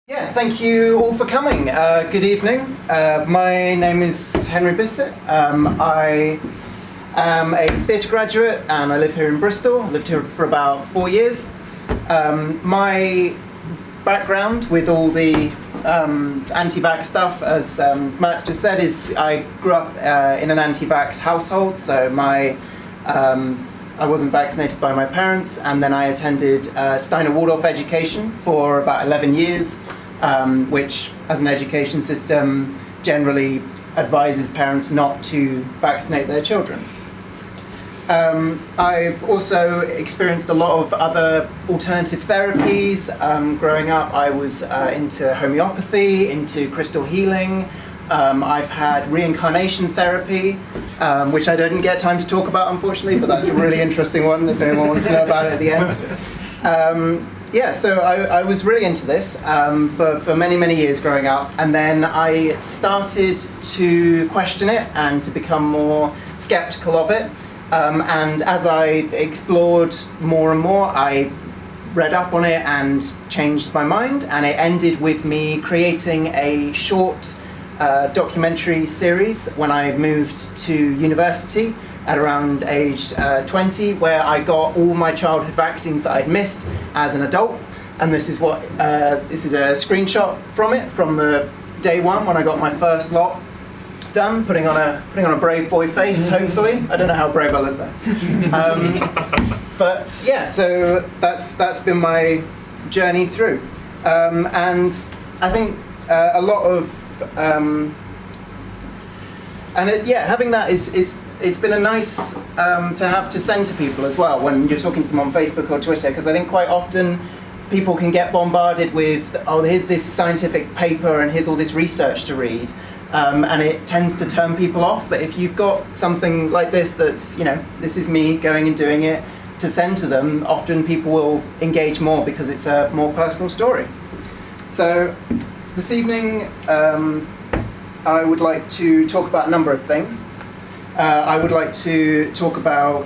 Yeah, thank you all for coming. Good evening. My name is Henry Bisset. I am a theatre graduate and I live here in Bristol. I lived here for about 4 years. My background with all the anti-vax stuff, as Matt's just said, is I grew up in an anti-vax household. So I wasn't vaccinated by my parents, and then I attended Steiner Waldorf education for about 11 years. Which, as an education system, generally advises parents not to vaccinate their children. I've also experienced a lot of other alternative therapies. Growing up, I was into homeopathy, into crystal healing. I've had reincarnation therapy, which I didn't get time to talk about, unfortunately, but that's a really interesting one if anyone wants to know about it at the end. Yeah, so I was really into this for many, many years growing up, and then I started to question it and to become more skeptical of it. And as I explored more and more, I read up on it and changed my mind, and it ended with me creating a short documentary series when I moved to university at around age 20, where I got all my childhood vaccines that I'd missed as an adult. And this is a screenshot from it, from the day one when I got my first lot done, putting on a brave boy face, hopefully. I don't know how brave I look there. But yeah, so that's been my journey through. And I think a lot of having that it's been a nice to have to send to people as well when you're talking to them on Facebook or Twitter, because I think quite often people can get bombarded with, oh, here's this scientific paper and here's all this research to read, and it tends to turn people off. But if you've got something like this that's, this is me going and doing it, to send to them, often people will engage more because it's a more personal story. So this evening, I would like to talk about a number of things. I would like to talk about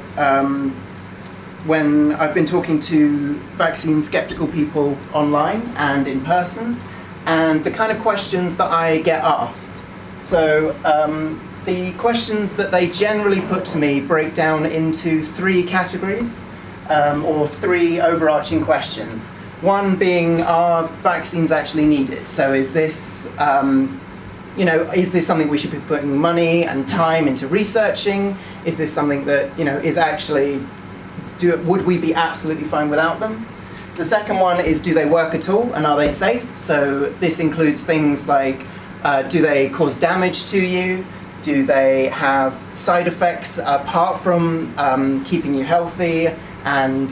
when I've been talking to vaccine skeptical people online and in person, and the kind of questions that I get asked. So the questions that they generally put to me break down into 3 categories, or 3 overarching questions. One being, are vaccines actually needed? So is this is this something we should be putting money and time into researching? Is this something that, is actually, would we be absolutely fine without them? The second one is, do they work at all and are they safe? So this includes things like, do they cause damage to you? Do they have side effects apart from keeping you healthy? And,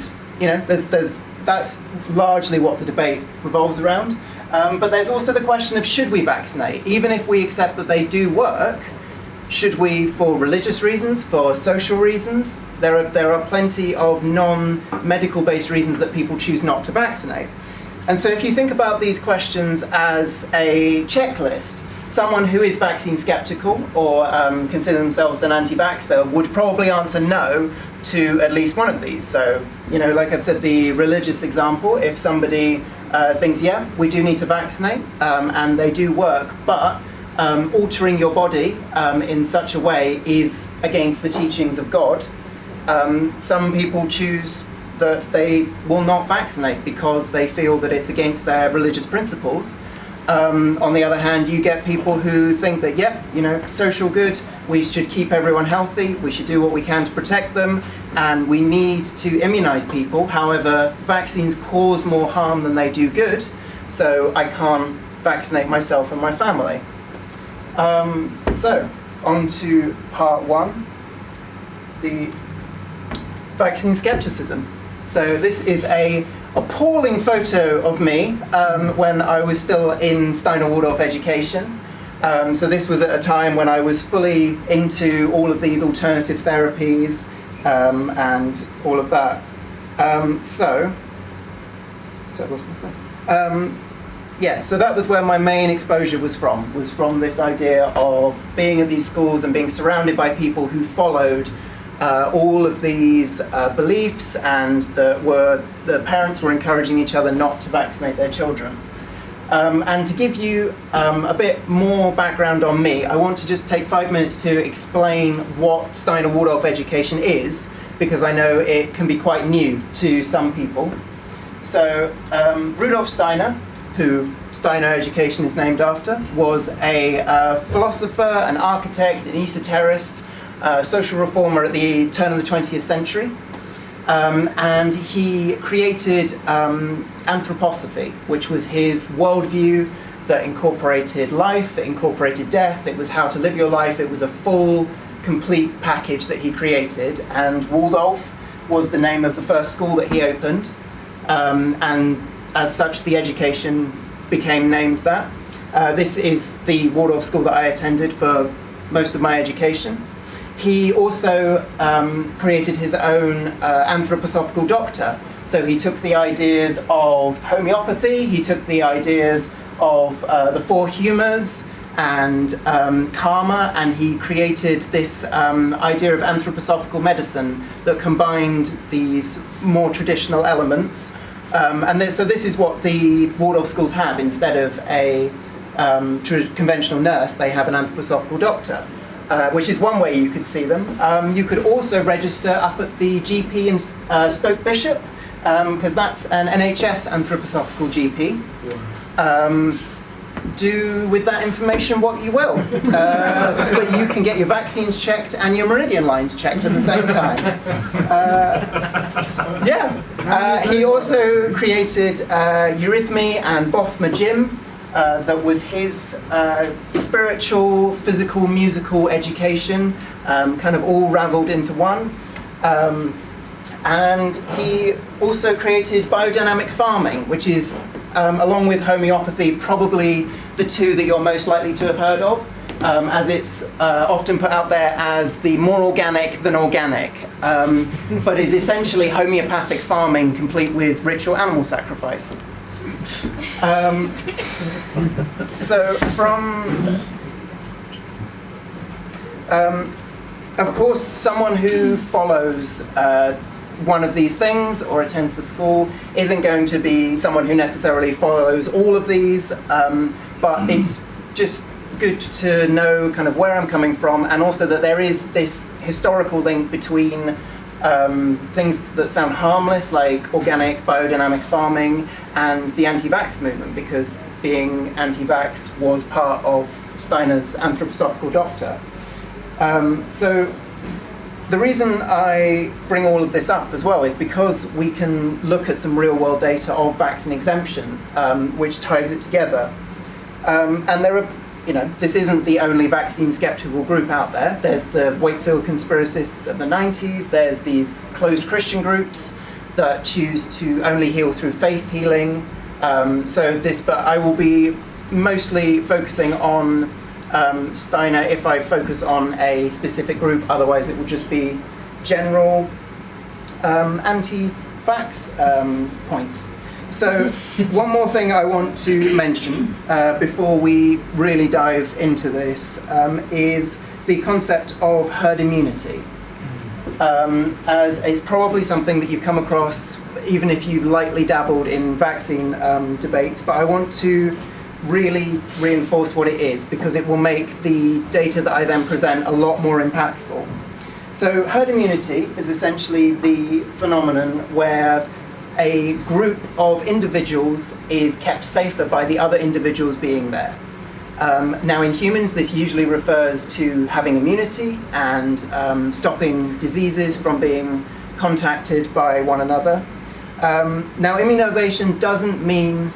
that's largely what the debate revolves around. But there's also the question of, should we vaccinate? Even if we accept that they do work, should we, for religious reasons, for social reasons? There are plenty of non-medical based reasons that people choose not to vaccinate. And so if you think about these questions as a checklist, someone who is vaccine skeptical or consider themselves an anti-vaxxer would probably answer no to at least one of these. So, like I've said, the religious example, if somebody thinks, yeah, we do need to vaccinate, and they do work, but altering your body in such a way is against the teachings of God, some people choose that they will not vaccinate because they feel that it's against their religious principles. On the other hand, you get people who think that, social good, we should keep everyone healthy, we should do what we can to protect them, and we need to immunize people. However, vaccines cause more harm than they do good, so I can't vaccinate myself and my family. So, on to part 1, the vaccine skepticism. So this is a appalling photo of me when I was still in Steiner Waldorf education. So this was at a time when I was fully into all of these alternative therapies and all of that. So I've lost my place. So that was where my main exposure was from this idea of being at these schools and being surrounded by people who followed all of these beliefs, and the parents were encouraging each other not to vaccinate their children. And to give you a bit more background on me, I want to just take 5 minutes to explain what Steiner Waldorf education is, because I know it can be quite new to some people. So Rudolf Steiner, who Steiner education is named after, was a philosopher, an architect, an esoterist, social reformer at the turn of the 20th century. And he created anthroposophy, which was his worldview that incorporated life, it incorporated death, it was how to live your life, it was a full, complete package that he created. And Waldorf was the name of the first school that he opened, and as such the education became named that. This is the Waldorf school that I attended for most of my education. He also created his own anthroposophical doctor. So he took the ideas of homeopathy, he took the ideas of the four humours and karma, and he created this idea of anthroposophical medicine that combined these more traditional elements. So this is what the Waldorf schools have. Instead of a conventional nurse, they have an anthroposophical doctor. Which is one way you could see them. You could also register up at the GP in Stoke Bishop, because that's an NHS anthroposophical GP. Do with that information what you will. But you can get your vaccines checked and your meridian lines checked at the same time. He also created Eurythmy and Bothma Gym. That was his spiritual, physical, musical education, kind of all raveled into one. And he also created biodynamic farming, which is, along with homeopathy, probably the two that you're most likely to have heard of, as it's often put out there as the more organic than organic, but is essentially homeopathic farming complete with ritual animal sacrifice. Of course, someone who follows one of these things or attends the school isn't going to be someone who necessarily follows all of these, but it's just good to know kind of where I'm coming from, and also that there is this historical link between things that sound harmless, like organic biodynamic farming, and the anti-vax movement, because being anti-vax was part of Steiner's anthroposophical doctor. So the reason I bring all of this up as well is because we can look at some real-world data of vaccine exemption, which ties it together. And there are, this isn't the only vaccine skeptical group out there. There's the Wakefield conspiracists of the 90s. There's these closed Christian groups that choose to only heal through faith healing. But I will be mostly focusing on Steiner if I focus on a specific group. Otherwise, it will just be general anti-vax points. So one more thing I want to mention before we really dive into this is the concept of herd immunity. As it's probably something that you've come across even if you've lightly dabbled in vaccine debates, but I want to really reinforce what it is, because it will make the data that I then present a lot more impactful. So herd immunity is essentially the phenomenon where a group of individuals is kept safer by the other individuals being there. Now in humans, this usually refers to having immunity and stopping diseases from being contacted by one another. Now immunization doesn't mean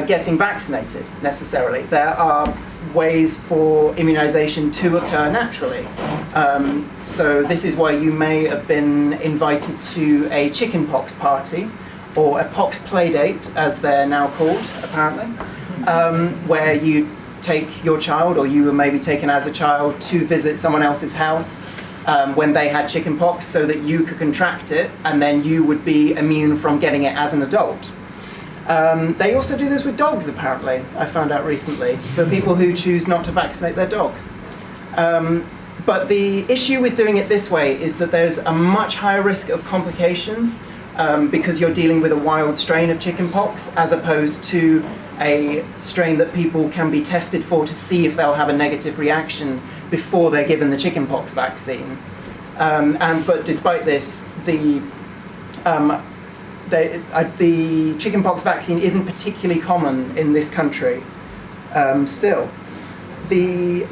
getting vaccinated necessarily. There are ways for immunization to occur naturally. So this is why you may have been invited to a chickenpox party, or a pox playdate, as they're now called, apparently, where you take your child, or you were maybe taken as a child, to visit someone else's house when they had chickenpox, so that you could contract it, and then you would be immune from getting it as an adult. They also do this with dogs, apparently, I found out recently, for people who choose not to vaccinate their dogs. But the issue with doing it this way is that there's a much higher risk of complications because you're dealing with a wild strain of chickenpox as opposed to a strain that people can be tested for to see if they'll have a negative reaction before they're given the chickenpox vaccine. But despite this, the chickenpox vaccine isn't particularly common in this country still. The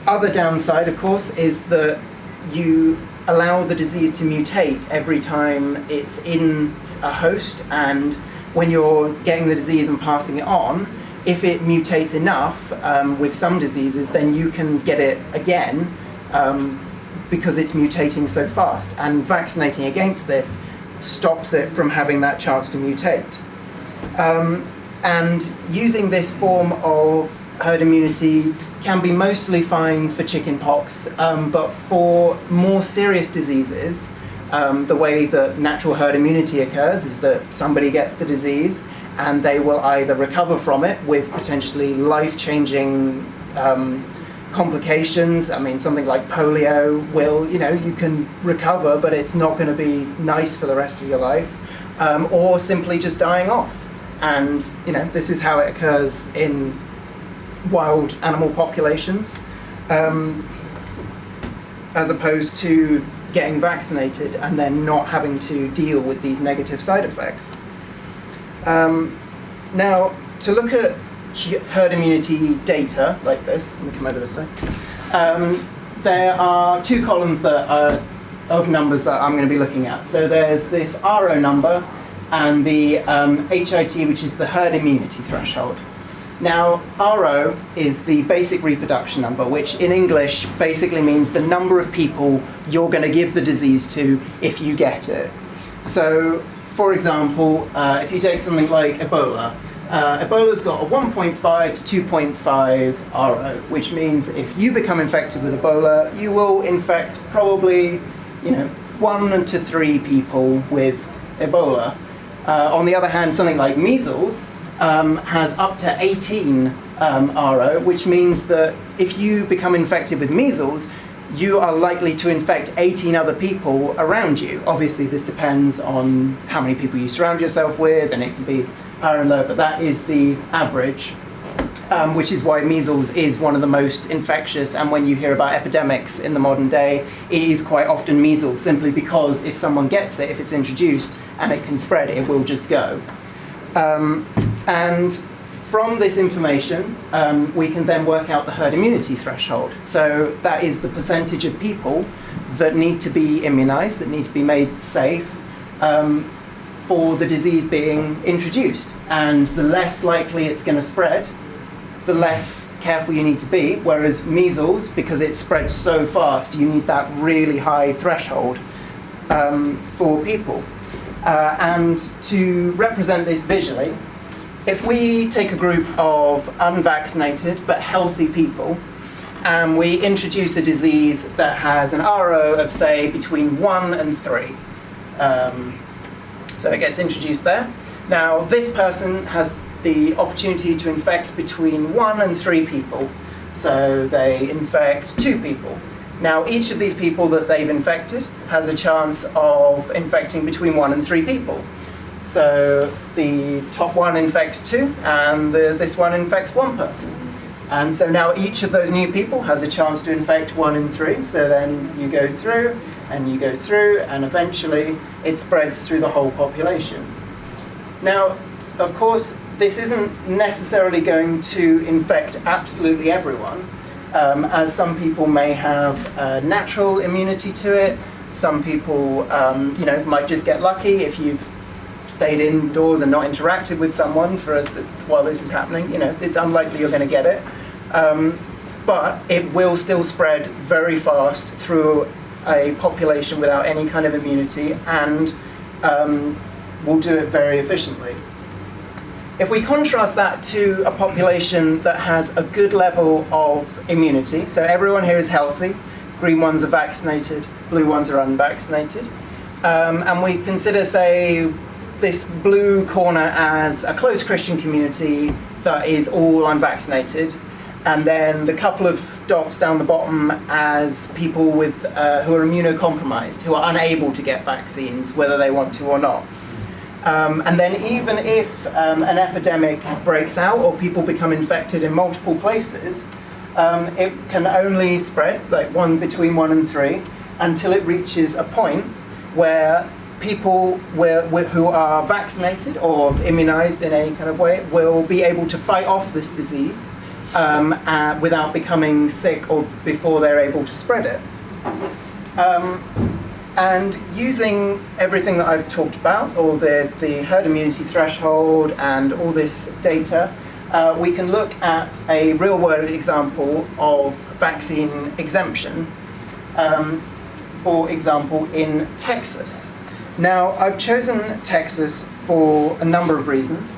other downside, of course, is that you allow the disease to mutate every time it's in a host, and when you're getting the disease and passing it on, if it mutates enough with some diseases, then you can get it again because it's mutating so fast. And vaccinating against this stops it from having that chance to mutate. And using this form of herd immunity can be mostly fine for chickenpox, but for more serious diseases, the way that natural herd immunity occurs is that somebody gets the disease and they will either recover from it with potentially life-changing complications. I mean, something like polio will, you can recover, but it's not going to be nice for the rest of your life, or simply just dying off. And, this is how it occurs in wild animal populations, as opposed to getting vaccinated and then not having to deal with these negative side effects. Now, to look at herd immunity data like this, let me come over this side, there are two columns that are of numbers that I'm going to be looking at. So there's this RO number and the HIT, which is the herd immunity threshold. Now, RO is the basic reproduction number, which in English basically means the number of people you're going to give the disease to if you get it. So, for example, if you take something like Ebola, Ebola's got a 1.5 to 2.5 RO, which means if you become infected with Ebola, you will infect probably, 1 to 3 people with Ebola. On the other hand, something like measles has up to 18 RO, which means that if you become infected with measles, you are likely to infect 18 other people around you. Obviously, this depends on how many people you surround yourself with, and it can be higher and lower, but that is the average, which is why measles is one of the most infectious, and when you hear about epidemics in the modern day, it is quite often measles, simply because if someone gets it, if it's introduced and it can spread, it will just go. And from this information, we can then work out the herd immunity threshold. So that is the percentage of people that need to be immunized, that need to be made safe for the disease being introduced. And the less likely it's going to spread, the less careful you need to be. Whereas measles, because it spreads so fast, you need that really high threshold for people. And to represent this visually, if we take a group of unvaccinated but healthy people and we introduce a disease that has an RO of, say, between 1 and 3. So it gets introduced there. Now, this person has the opportunity to infect between 1 and 3 people. So they infect 2 people. Now, each of these people that they've infected has a chance of infecting between 1 and 3 people. So the top one infects 2, and this one infects 1 person. And so now each of those new people has a chance to infect 1 and 3. So then you go through, and you go through, and eventually it spreads through the whole population. Now, of course, this isn't necessarily going to infect absolutely everyone, as some people may have natural immunity to it. Some people, might just get lucky if you've stayed indoors and not interacted with someone while this is happening. It's unlikely you're going to get it. But it will still spread very fast through a population without any kind of immunity, and will do it very efficiently. If we contrast that to a population that has a good level of immunity, so everyone here is healthy, green ones are vaccinated, blue ones are unvaccinated, and we consider, say, this blue corner as a close Christian community that is all unvaccinated, and then the couple of dots down the bottom as people with who are immunocompromised, who are unable to get vaccines, whether they want to or not. And then even if an epidemic breaks out or people become infected in multiple places, it can only spread like between 1 and 3 until it reaches a point where people who are vaccinated or immunized in any kind of way will be able to fight off this disease without becoming sick or before they're able to spread it. And using everything that I've talked about, or the herd immunity threshold and all this data, we can look at a real-world example of vaccine exemption, for example, in Texas. Now, I've chosen Texas for a number of reasons.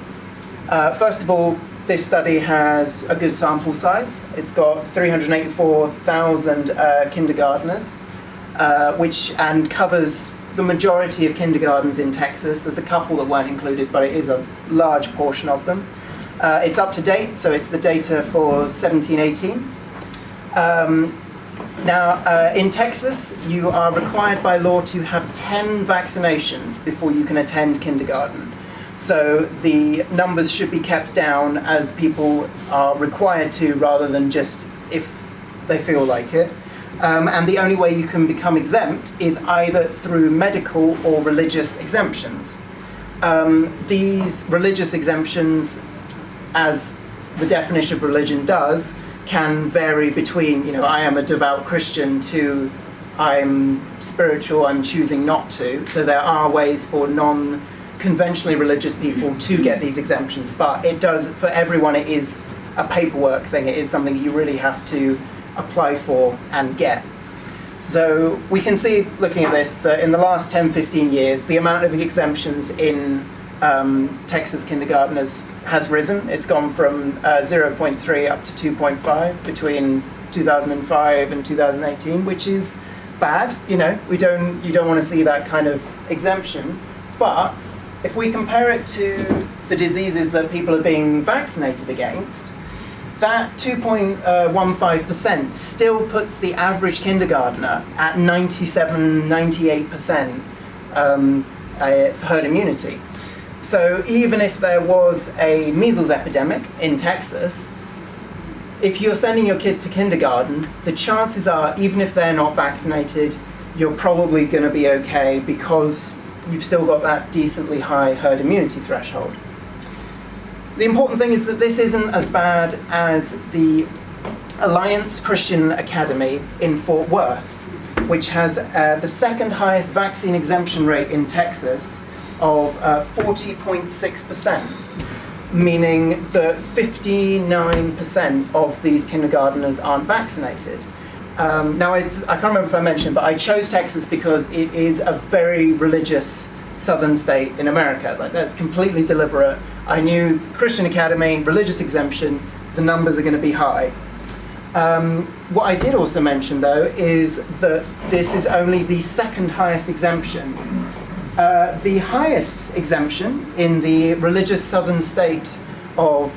First of all, this study has a good sample size. It's got 384,000 kindergartners, and covers the majority of kindergartens in Texas. There's a couple that weren't included, but it is a large portion of them. It's up to date, so it's the data for 17-18. Now, in Texas, you are required by law to have 10 vaccinations before you can attend kindergarten. So the numbers should be kept down as people are required to, rather than just if they feel like it. And the only way you can become exempt is either through medical or religious exemptions. These religious exemptions, as the definition of religion does, can vary between, I am a devout Christian to I'm spiritual, I'm choosing not to. So there are ways for non-conventionally religious people to get these exemptions, but it does, for everyone, it is a paperwork thing. It is something you really have to apply for and get. So we can see, looking at this, that in the last 10-15 years, the amount of exemptions in Texas kindergartners has risen. It's gone from 0.3 up to 2.5 between 2005 and 2018, which is bad. You don't want to see that kind of exemption. But if we compare it to the diseases that people are being vaccinated against, that 2.15% still puts the average kindergartner at 97-98% herd immunity. So even if there was a measles epidemic in Texas, if you're sending your kid to kindergarten, the chances are, even if they're not vaccinated, you're probably going to be okay because you've still got that decently high herd immunity threshold. The important thing is that this isn't as bad as the Alliance Christian Academy in Fort Worth, which has the second highest vaccine exemption rate in Texas of 40.6%, meaning that 59% of these kindergartners aren't vaccinated. Now, I can't remember if I mentioned, but I chose Texas because it is a very religious southern state in America. Like, that's completely deliberate. I knew Christian Academy, religious exemption, the numbers are going to be high. What I did also mention, though, is that this is only the second highest exemption. The highest exemption in the religious southern state of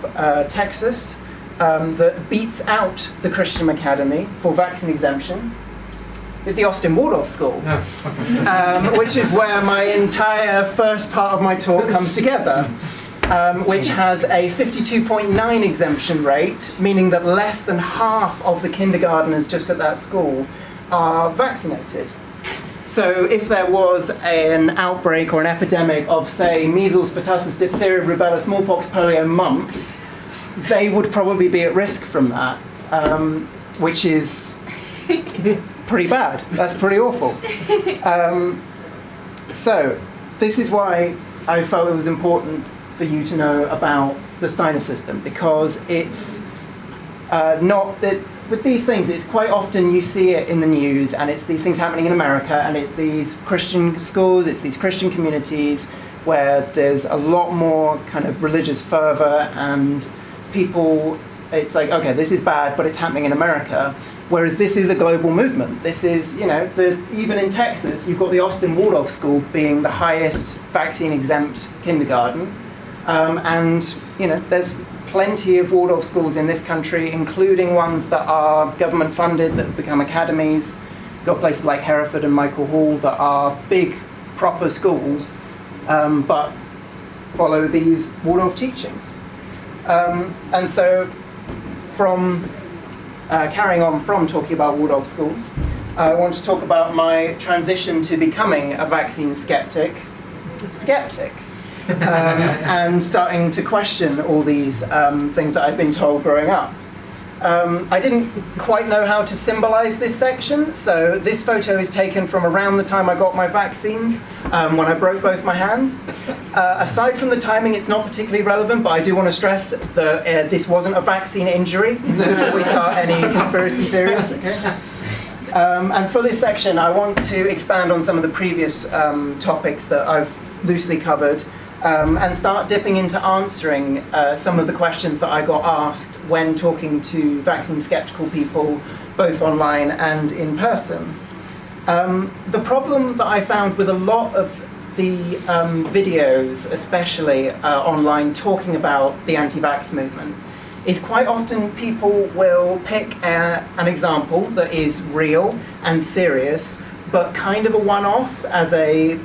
Texas that beats out the Christian Academy for vaccine exemption is the Aydin Waldorf School, which is where my entire first part of my talk comes together, which has a 52.9 exemption rate, meaning that less than half of the kindergartners just at that school are vaccinated. So if there was an outbreak or an epidemic of, say, measles, pertussis, diphtheria, rubella, smallpox, polio, mumps, they would probably be at risk from that, which is pretty bad. That's pretty awful. So this is why I felt it was important for you to know about the Steiner system, because it's with these things, it's quite often you see it in the news, and it's these things happening in America, and it's these Christian schools, it's these Christian communities where there's a lot more kind of religious fervor, and people, it's like, okay, this is bad, but it's happening in America. Whereas this is a global movement. This is, even in Texas, you've got the Aydin Waldorf School being the highest vaccine exempt kindergarten. There's plenty of Waldorf schools in this country, including ones that are government funded, that have become academies. Got places like Hereford and Michael Hall that are big, proper schools, but follow these Waldorf teachings. And so from carrying on from talking about Waldorf schools, I want to talk about my transition to becoming a vaccine skeptic, and starting to question all these things that I've been told growing up. I didn't quite know how to symbolize this section, so this photo is taken from around the time I got my vaccines, when I broke both my hands. Aside from the timing, it's not particularly relevant, but I do want to stress that this wasn't a vaccine injury before we start any conspiracy theories. Okay? And for this section, I want to expand on some of the previous topics that I've loosely covered, and start dipping into answering some of the questions that I got asked when talking to vaccine skeptical people, both online and in person. The problem that I found with a lot of the videos, especially online, talking about the anti-vax movement, is quite often people will pick an example that is real and serious, but kind of a one-off as a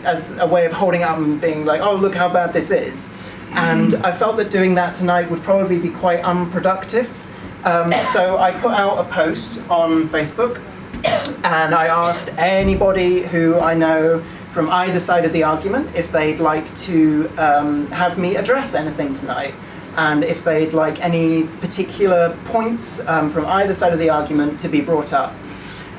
way of holding up and being like, oh, look how bad this is. And I felt that doing that tonight would probably be quite unproductive. So I put out a post on Facebook, and I asked anybody who I know from either side of the argument if they'd like to have me address anything tonight, and if they'd like any particular points from either side of the argument to be brought up.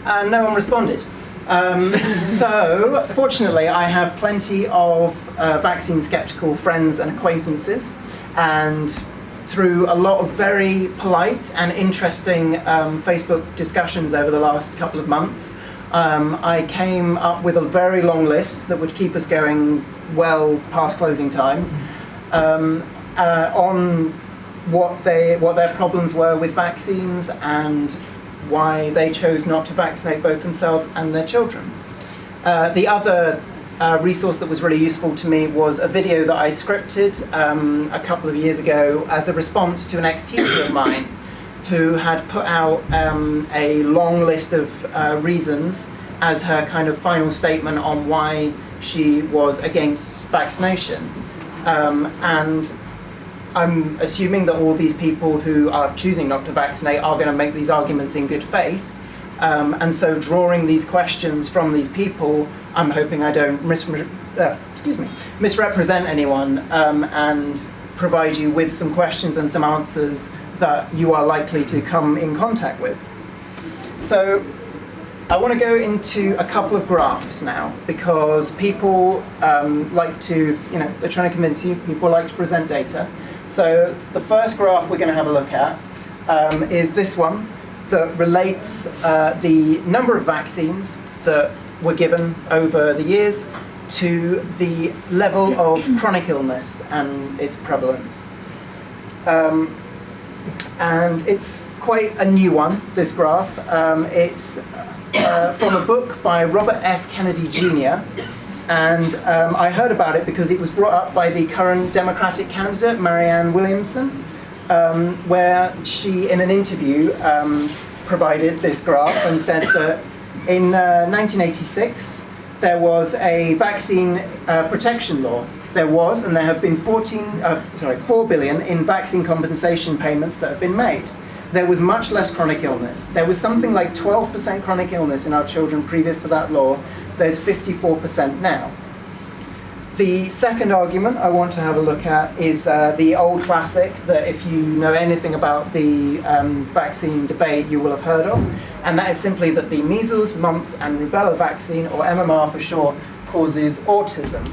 And no one responded. So, fortunately, I have plenty of vaccine skeptical friends and acquaintances, and through a lot of very polite and interesting Facebook discussions over the last couple of months, I came up with a very long list that would keep us going well past closing time, on what their problems were with vaccines and why they chose not to vaccinate both themselves and their children. The other resource that was really useful to me was a video that I scripted a couple of years ago as a response to an ex-teacher of mine who had put out a long list of reasons as her kind of final statement on why she was against vaccination. And I'm assuming that all these people who are choosing not to vaccinate are going to make these arguments in good faith. And so drawing these questions from these people, I'm hoping I don't misrepresent anyone, and provide you with some questions and some answers that you are likely to come in contact with. So I want to go into a couple of graphs now, because people like to, they're trying to convince you, people like to present data. So the first graph we're going to have a look at is this one that relates the number of vaccines that were given over the years to the level of chronic illness and its prevalence. And it's quite a new one, this graph. It's from a book by Robert F. Kennedy Jr., and I heard about it because it was brought up by the current Democratic candidate, Marianne Williamson, where she, in an interview, provided this graph and said that in 1986, there was a vaccine protection law. There was, and there have been 4 billion in vaccine compensation payments that have been made. There was much less chronic illness. There was something like 12% chronic illness in our children previous to that law. There's 54% now. The second argument I want to have a look at is the old classic that if you know anything about the vaccine debate, you will have heard of, and that is simply that the measles, mumps, and rubella vaccine, or MMR for short, causes autism.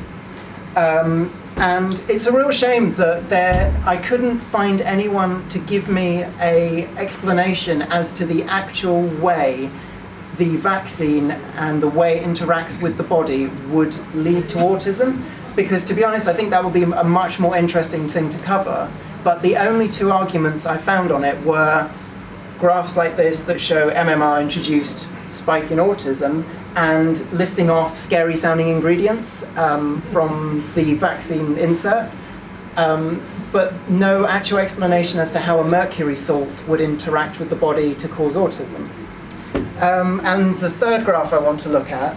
And it's a real shame that I couldn't find anyone to give me an explanation as to the actual way the vaccine and the way it interacts with the body would lead to autism, because to be honest, I think that would be a much more interesting thing to cover. But the only two arguments I found on it were graphs like this that show MMR introduced spike in autism, and listing off scary sounding ingredients from the vaccine insert, but no actual explanation as to how a mercury salt would interact with the body to cause autism. And the third graph I want to look at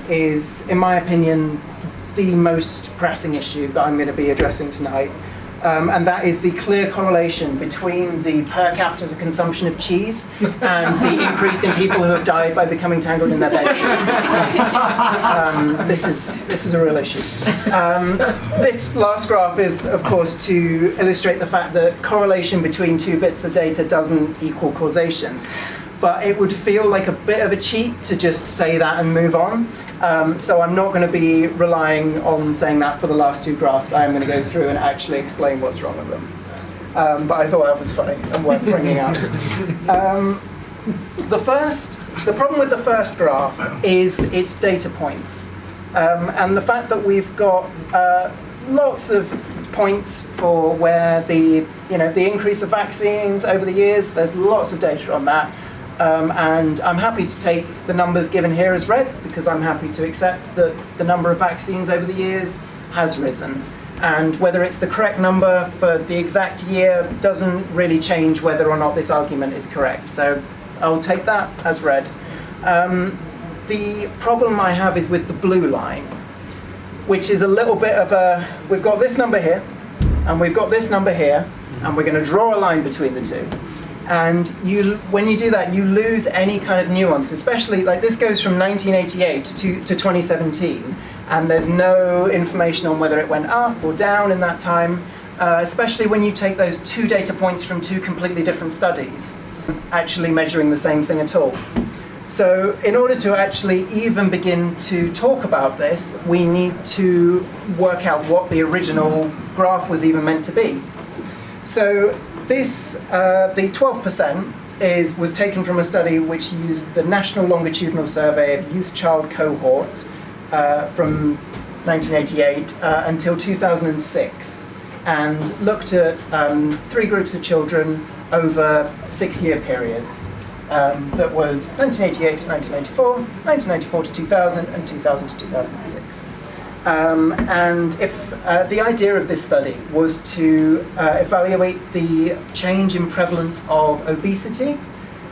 is, in my opinion, the most pressing issue that I'm going to be addressing tonight. And that is the clear correlation between the per capita consumption of cheese and the increase in people who have died by becoming tangled in their bed sheets. This is a real issue. This last graph is, of course, to illustrate the fact that correlation between two bits of data doesn't equal causation. But it would feel like a bit of a cheat to just say that and move on. So I'm not going to be relying on saying that for the last two graphs. I am going to go through and actually explain what's wrong with them. But I thought that was funny and worth bringing up. The problem with the first graph is its data points. And the fact that we've got lots of points for where the increase of vaccines over the years, there's lots of data on that. And I'm happy to take the numbers given here as read, because I'm happy to accept that the number of vaccines over the years has risen. And whether it's the correct number for the exact year doesn't really change whether or not this argument is correct. So I'll take that as read. The problem I have is with the blue line, which is a little bit of we've got this number here, and we've got this number here, and we're going to draw a line between the two. And when you do that, you lose any kind of nuance, especially like this goes from 1988 to 2017, and there's no information on whether it went up or down in that time, especially when you take those two data points from two completely different studies, actually measuring the same thing at all. So in order to actually even begin to talk about this, we need to work out what the original graph was even meant to be. So this, the 12% was taken from a study which used the National Longitudinal Survey of Youth Child Cohort from 1988 until 2006, and looked at 3 groups of children over 6-year periods. That was 1988 to 1994, 1994 to 2000, and 2000 to 2006. And if the idea of this study was to evaluate the change in prevalence of obesity,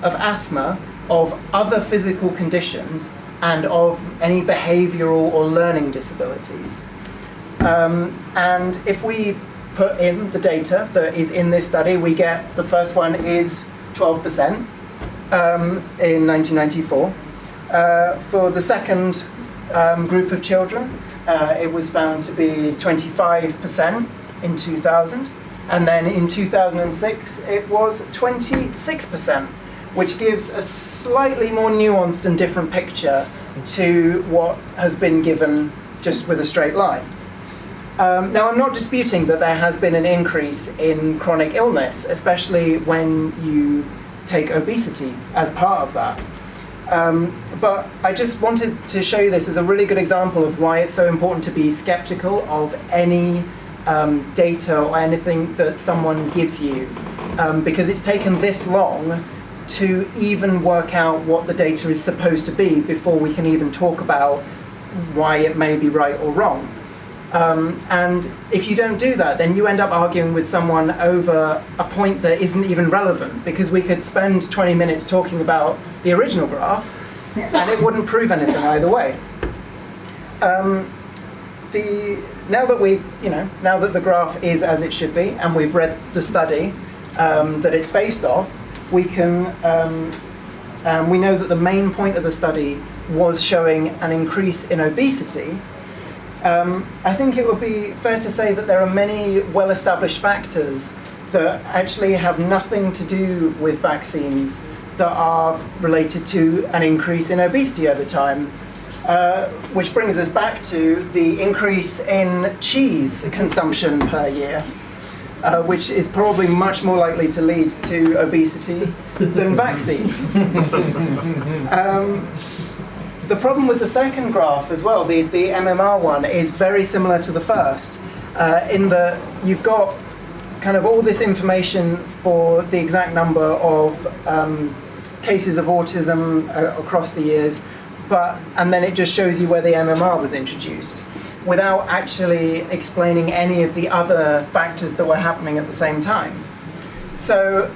of asthma, of other physical conditions, and of any behavioural or learning disabilities. And if we put in the data that is in this study, we get the first one is 12% in 1994. For the second group of children, it was found to be 25% in 2000, and then in 2006 it was 26%, which gives a slightly more nuanced and different picture to what has been given just with a straight line. Now, I'm not disputing that there has been an increase in chronic illness, especially when you take obesity as part of that. But I just wanted to show you this as a really good example of why it's so important to be skeptical of any data or anything that someone gives you, because it's taken this long to even work out what the data is supposed to be before we can even talk about why it may be right or wrong. And if you don't do that, then you end up arguing with someone over a point that isn't even relevant, because we could spend 20 minutes talking about the original graph and it wouldn't prove anything either way. Now that the graph is as it should be, and we've read the study that it's based off, we know that the main point of the study was showing an increase in obesity. I think it would be fair to say that there are many well-established factors that actually have nothing to do with vaccines that are related to an increase in obesity over time, which brings us back to the increase in cheese consumption per year, which is probably much more likely to lead to obesity than vaccines. The problem with the second graph as well, the MMR one, is very similar to the first, in that you've got kind of all this information for the exact number of cases of autism across the years, and then it just shows you where the MMR was introduced, without actually explaining any of the other factors that were happening at the same time. So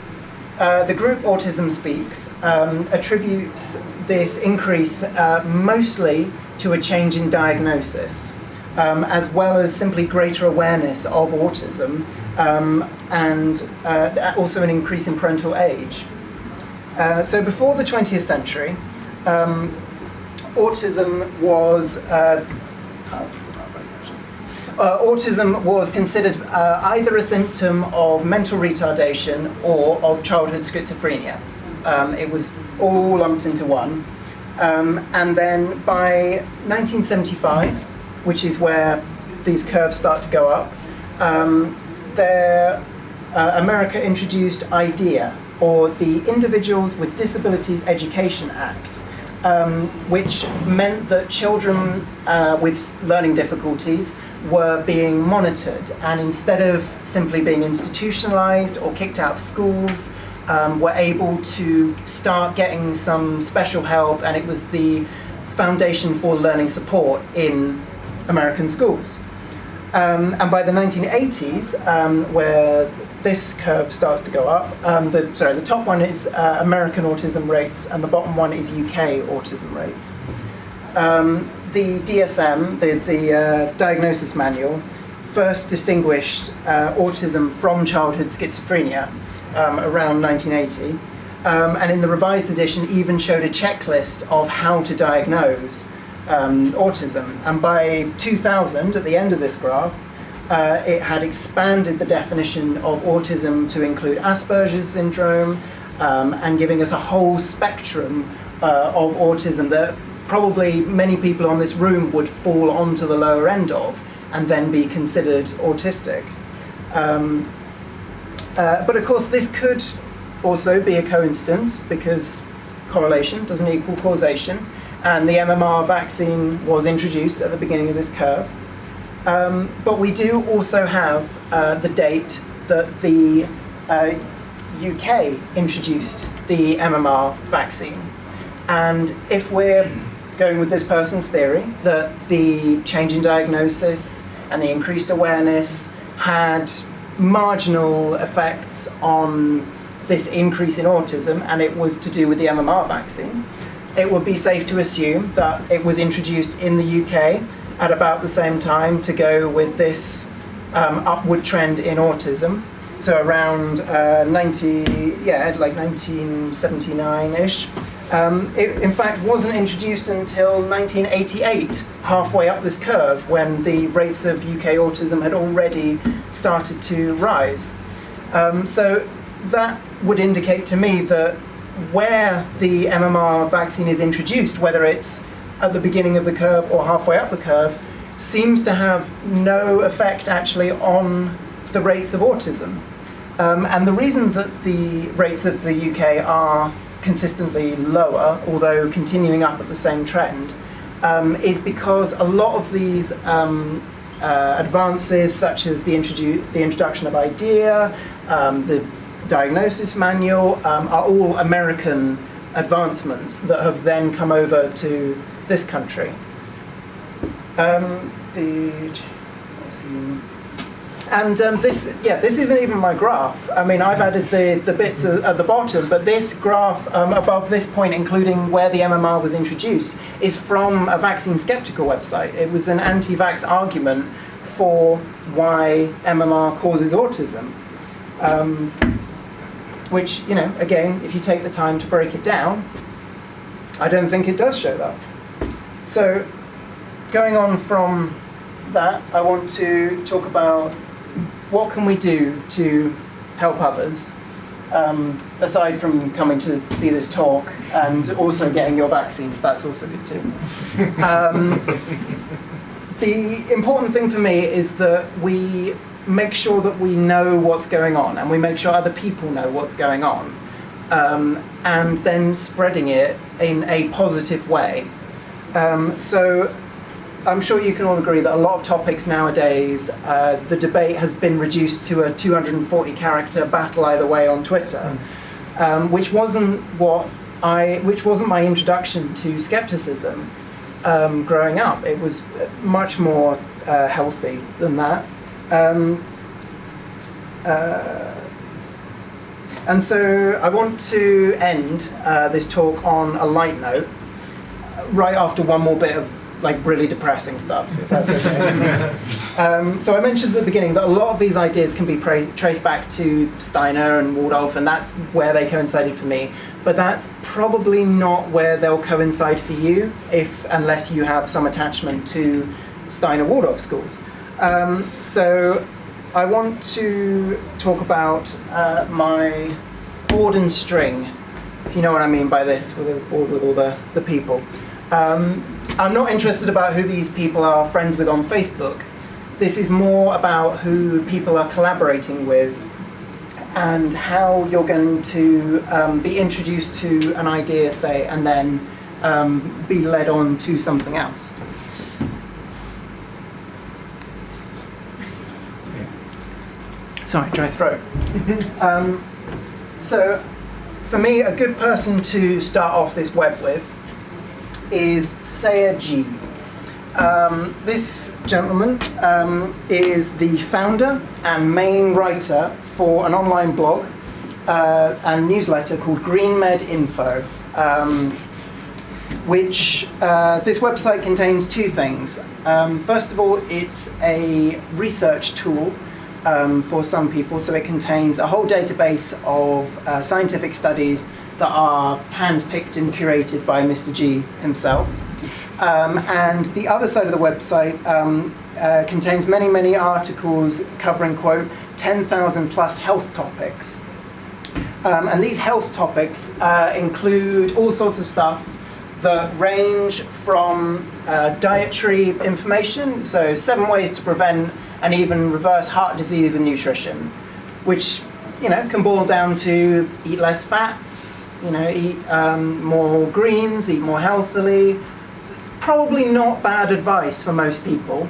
the group Autism Speaks attributes this increase mostly to a change in diagnosis. as well as simply greater awareness of autism, and also an increase in parental age. So before the 20th century, autism was considered either a symptom of mental retardation or of childhood schizophrenia. It was all lumped into one. And then by 1975, which is where these curves start to go up, America introduced IDEA, or the Individuals with Disabilities Education Act, which meant that children with learning difficulties were being monitored, and instead of simply being institutionalized or kicked out of schools, were able to start getting some special help, and it was the foundation for learning support in American schools. And by the 1980s, where this curve starts to go up, the top one is American autism rates, and the bottom one is UK autism rates. The DSM, the Diagnosis Manual, first distinguished autism from childhood schizophrenia around 1980, and in the revised edition even showed a checklist of how to diagnose autism. And by 2000, at the end of this graph, it had expanded the definition of autism to include Asperger's syndrome, and giving us a whole spectrum of autism that probably many people on this room would fall onto the lower end of and then be considered autistic. But of course this could also be a coincidence, because correlation doesn't equal causation, and the MMR vaccine was introduced at the beginning of this curve. But we do also have the date that the UK introduced the MMR vaccine. And if we're going with this person's theory that the change in diagnosis and the increased awareness had marginal effects on this increase in autism, and it was to do with the MMR vaccine, it would be safe to assume that it was introduced in the UK at about the same time to go with this upward trend in autism. So around 1979-ish. It in fact wasn't introduced until 1988, halfway up this curve, when the rates of UK autism had already started to rise. So that would indicate to me that where the MMR vaccine is introduced, whether it's at the beginning of the curve or halfway up the curve, seems to have no effect actually on the rates of autism. And the reason that the rates of the UK are consistently lower, although continuing up at the same trend, is because a lot of these advances, such as the introduction of IDEA, the Diagnosis Manual, are all American advancements that have then come over to this country. This isn't even my graph. I mean, I've added the bits at the bottom, but this graph above this point, including where the MMR was introduced, is from a Vaccine Skeptical website. It was an anti-vax argument for why MMR causes autism. Which, you know, again, if you take the time to break it down, I don't think it does show that. So, going on from that, I want to talk about what can we do to help others, aside from coming to see this talk and also getting your vaccines. That's also good too. The important thing for me is that we make sure that we know what's going on, and we make sure other people know what's going on, and then spreading it in a positive way. So I'm sure you can all agree that a lot of topics nowadays, the debate has been reduced to a 240 character battle either way on Twitter, which wasn't my introduction to skepticism growing up. It was much more healthy than that. And so I want to end this talk on a light note, right after one more bit of like really depressing stuff, if that's okay. So I mentioned at the beginning that a lot of these ideas can be traced back to Steiner and Waldorf, and that's where they coincided for me. But that's probably not where they'll coincide for you, unless you have some attachment to Steiner Waldorf schools. So I want to talk about my board and string, if you know what I mean by this, with a board with all the people. I'm not interested about who these people are friends with on Facebook. This is more about who people are collaborating with and how you're going to be introduced to an idea, say, and then be led on to something else. Sorry, dry throat. So, for me, a good person to start off this web with is Sayed G. This gentleman is the founder and main writer for an online blog and newsletter called GreenMed Info, which this website contains two things. First of all, it's a research tool for some people, so it contains a whole database of scientific studies that are hand-picked and curated by Mr. G himself. And the other side of the website contains many, many articles covering, quote, 10,000 plus health topics. And these health topics include all sorts of stuff that range from dietary information, so 7 ways to prevent and even reverse heart disease with nutrition, which, you know, can boil down to eat less fats, you know, eat more greens, eat more healthily. It's probably not bad advice for most people,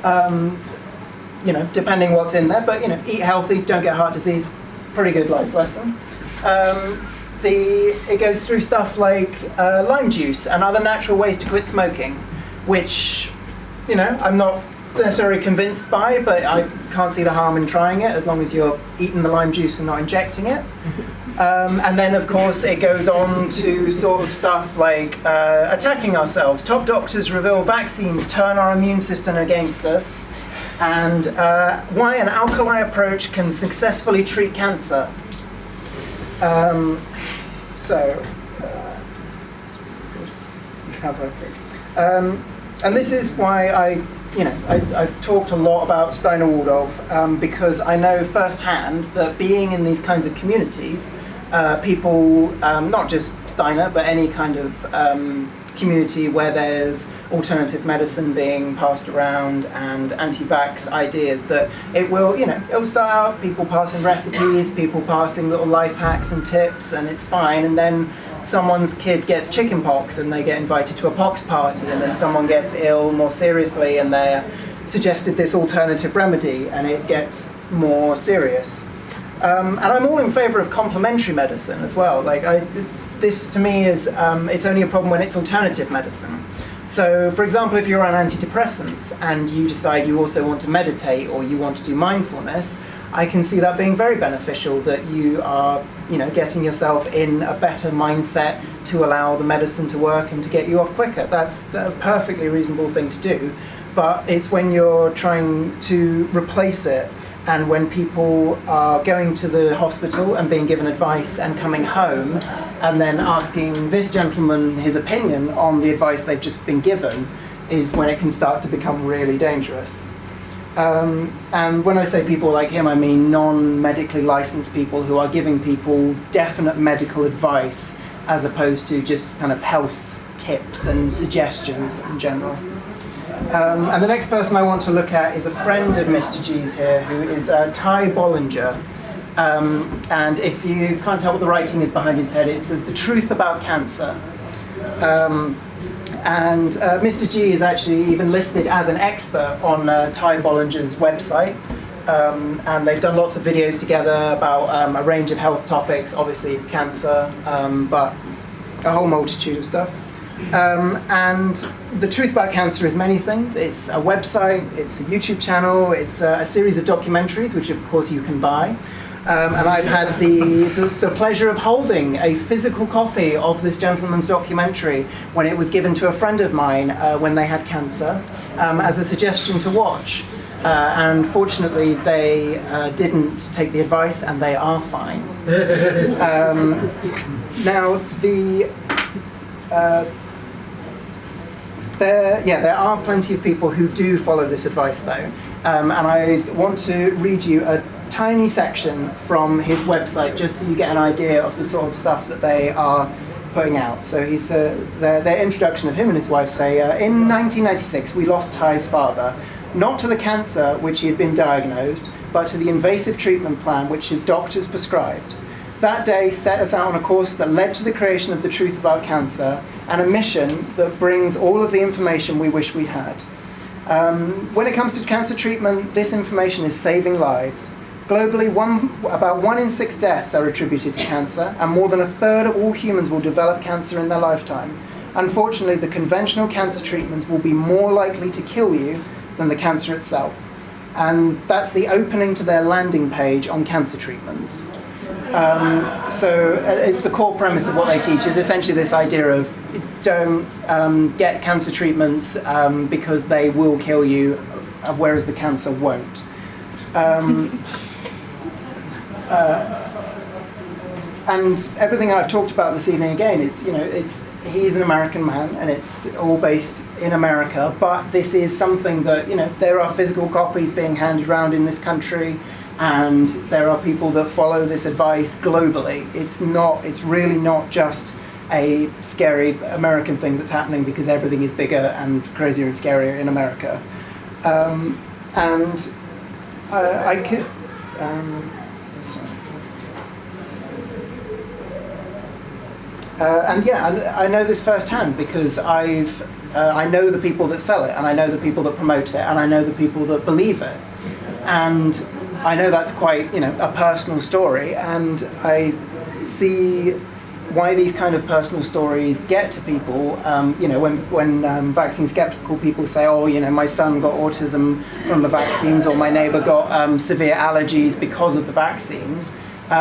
you know, depending what's in there, but, you know, eat healthy, don't get heart disease, pretty good life lesson. It goes through stuff like lime juice and other natural ways to quit smoking, which, you know, I'm not necessarily convinced by, but I can't see the harm in trying it as long as you're eating the lime juice and not injecting it. And then, of course, it goes on to sort of stuff like attacking ourselves. Top doctors reveal vaccines turn our immune system against us, and why an alkali approach can successfully treat cancer. And this is why I've talked a lot about Steiner Waldorf, because I know firsthand that being in these kinds of communities, people, not just Steiner, but any kind of community where there's alternative medicine being passed around and anti-vax ideas, that it will start out people passing recipes, people passing little life hacks and tips, and it's fine, and then someone's kid gets chickenpox and they get invited to a pox party, and then someone gets ill more seriously and they're suggested this alternative remedy and it gets more serious. And I'm all in favour of complementary medicine as well. This to me is, it's only a problem when it's alternative medicine. So, for example, if you're on antidepressants and you decide you also want to meditate or you want to do mindfulness, I can see that being very beneficial, that you are, getting yourself in a better mindset to allow the medicine to work and to get you off quicker. That's a perfectly reasonable thing to do, but it's when you're trying to replace it, and when people are going to the hospital and being given advice and coming home and then asking this gentleman his opinion on the advice they've just been given, is when it can start to become really dangerous. And when I say people like him, I mean non-medically licensed people who are giving people definite medical advice as opposed to just kind of health tips and suggestions in general. And the next person I want to look at is a friend of Mr. G's here, who is Ty Bollinger. And if you can't tell what the writing is behind his head, it says "The Truth About Cancer." And Mr. G is actually even listed as an expert on Ty Bollinger's website. And they've done lots of videos together about a range of health topics, obviously cancer, but a whole multitude of stuff. And The Truth About Cancer is many things. It's a website, it's a YouTube channel, it's a series of documentaries, which of course you can buy. And I've had the pleasure of holding a physical copy of this gentleman's documentary when it was given to a friend of mine when they had cancer as a suggestion to watch. And fortunately, they didn't take the advice, and they are fine. Now, there are plenty of people who do follow this advice, though. And I want to read you a tiny section from his website, just so you get an idea of the sort of stuff that they are putting out. So he's their introduction of him and his wife say, in 1996, we lost Ty's father, not to the cancer which he had been diagnosed, but to the invasive treatment plan which his doctors prescribed. That day set us out on a course that led to the creation of the truth about cancer, and a mission that brings all of the information we wish we had. When it comes to cancer treatment, this information is saving lives. Globally, about 1 in 6 deaths are attributed to cancer, and more than a third of all humans will develop cancer in their lifetime. Unfortunately, the conventional cancer treatments will be more likely to kill you than the cancer itself. And that's the opening to their landing page on cancer treatments. So it's the core premise of what they teach is essentially this idea of don't get cancer treatments because they will kill you, whereas the cancer won't. And everything I've talked about this evening again, he's an American man, and it's all based in America, but this is something that, there are physical copies being handed around in this country, and there are people that follow this advice globally. It's really not just a scary American thing that's happening because everything is bigger and crazier and scarier in America. I could... sorry. I know this firsthand because I know the people that sell it, and I know the people that promote it, and I know the people that believe it. And I know that's quite, a personal story, and I see why these kind of personal stories get to people. When vaccine skeptical people say, my son got autism from the vaccines, or my neighbor got severe allergies because of the vaccines,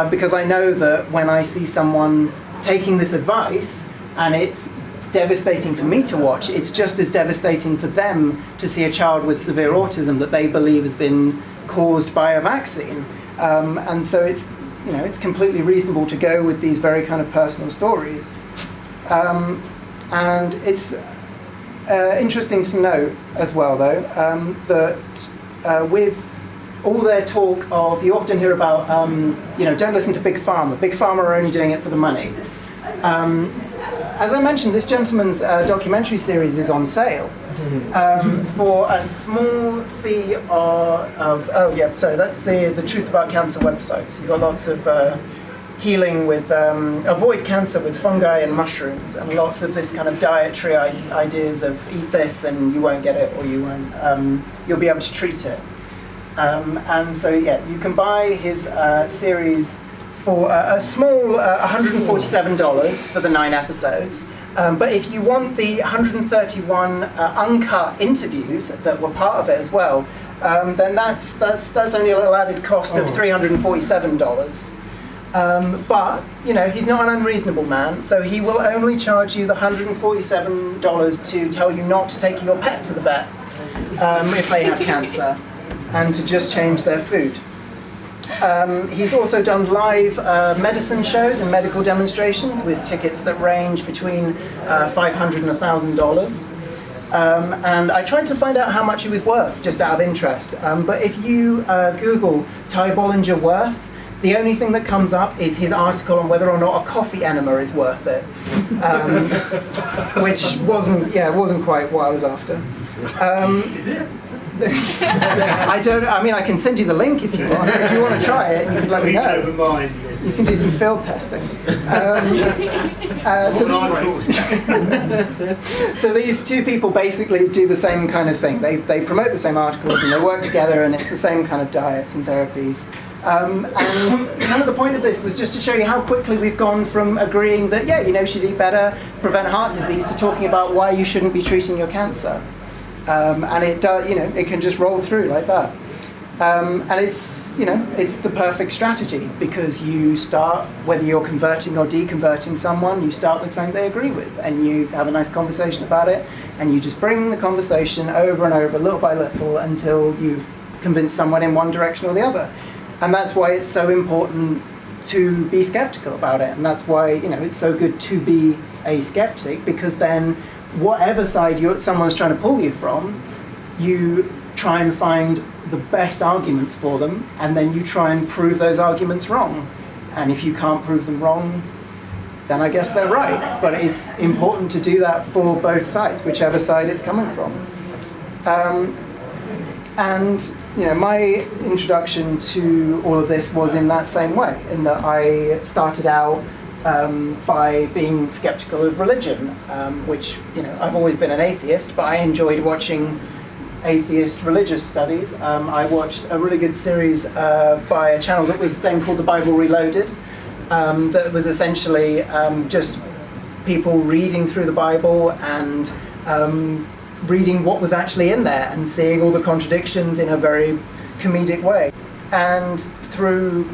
because I know that when I see someone taking this advice, and it's devastating for me to watch, it's just as devastating for them to see a child with severe autism that they believe has been caused by a vaccine. And so it's completely reasonable to go with these very kind of personal stories. And it's interesting to note as well, though, that with all their talk of, you often hear about, don't listen to Big Pharma. Big Pharma are only doing it for the money. As I mentioned, this gentleman's documentary series is on sale for a small fee that's the Truth About Cancer website. So you've got lots of healing with, avoid cancer with fungi and mushrooms, and lots of this kind of dietary ideas of eat this and you won't get it, or you won't, you'll be able to treat it. And so, you can buy his series for a small $147 for the 9 episodes. But if you want the 131 uncut interviews that were part of it as well, then that's only a little added cost of $347. But he's not an unreasonable man, so he will only charge you the $147 to tell you not to take your pet to the vet if they have cancer, and to just change their food. He's also done live medicine shows and medical demonstrations with tickets that range between $500 and $1,000. And I tried to find out how much he was worth, just out of interest. But if you Google Ty Bollinger worth, the only thing that comes up is his article on whether or not a coffee enema is worth it, which wasn't quite what I was after. Is it? I can send you the link if you want. If you want to try it, you can let me know. You can do some field testing. So these two people basically do the same kind of thing. They promote the same articles and they work together, and it's the same kind of diets and therapies. And kind of the point of this was just to show you how quickly we've gone from agreeing that, you should eat better, prevent heart disease, to talking about why you shouldn't be treating your cancer. And it does, it can just roll through like that. And it's the perfect strategy, because you start, whether you're converting or deconverting someone, you start with something they agree with, and you have a nice conversation about it, and you just bring the conversation over and over, little by little, until you've convinced someone in one direction or the other. And that's why it's so important to be skeptical about it, and that's why it's so good to be a skeptic, because then whatever side someone's trying to pull you from, you try and find the best arguments for them, and then you try and prove those arguments wrong. And if you can't prove them wrong, then I guess they're right. But it's important to do that for both sides, whichever side it's coming from. My introduction to all of this was in that same way, in that I started out by being skeptical of religion, which, I've always been an atheist, but I enjoyed watching atheist religious studies. I watched a really good series by a channel that was then called The Bible Reloaded, that was essentially just people reading through the Bible and reading what was actually in there and seeing all the contradictions in a very comedic way. And through,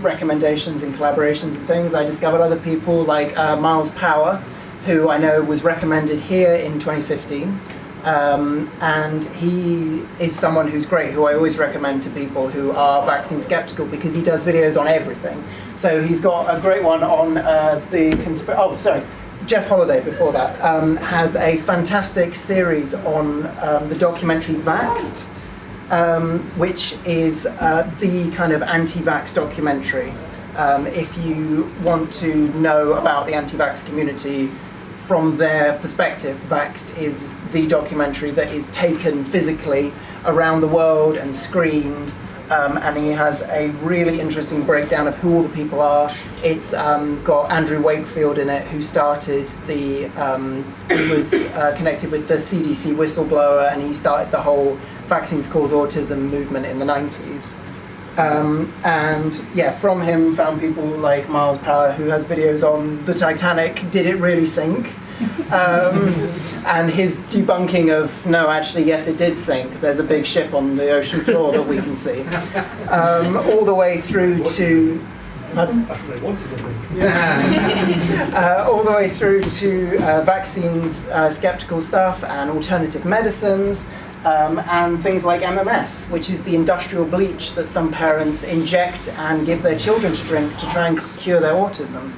recommendations and collaborations and things, I discovered other people like Myles Power, who I know was recommended here in 2015. And he is someone who's great, who I always recommend to people who are vaccine skeptical, because he does videos on everything. So he's got a great one on Jeff Holiday before that has a fantastic series on the documentary Vaxxed, which is the kind of anti-vax documentary. If you want to know about the anti-vax community from their perspective, Vaxxed is the documentary that is taken physically around the world and screened, and he has a really interesting breakdown of who all the people are. It's got Andrew Wakefield in it, who started he was connected with the CDC whistleblower, and he started the whole vaccines cause autism movement in the 90s. From him found people like Myles Power, who has videos on the Titanic, did it really sink? And his debunking of, no, actually, yes, it did sink. There's a big ship on the ocean floor that we can see. All the way through to... Pardon? That's what they wanted to think. Yeah. All the way through to vaccines, skeptical stuff, and alternative medicines, and things like MMS, which is the industrial bleach that some parents inject and give their children to drink to try and cure their autism.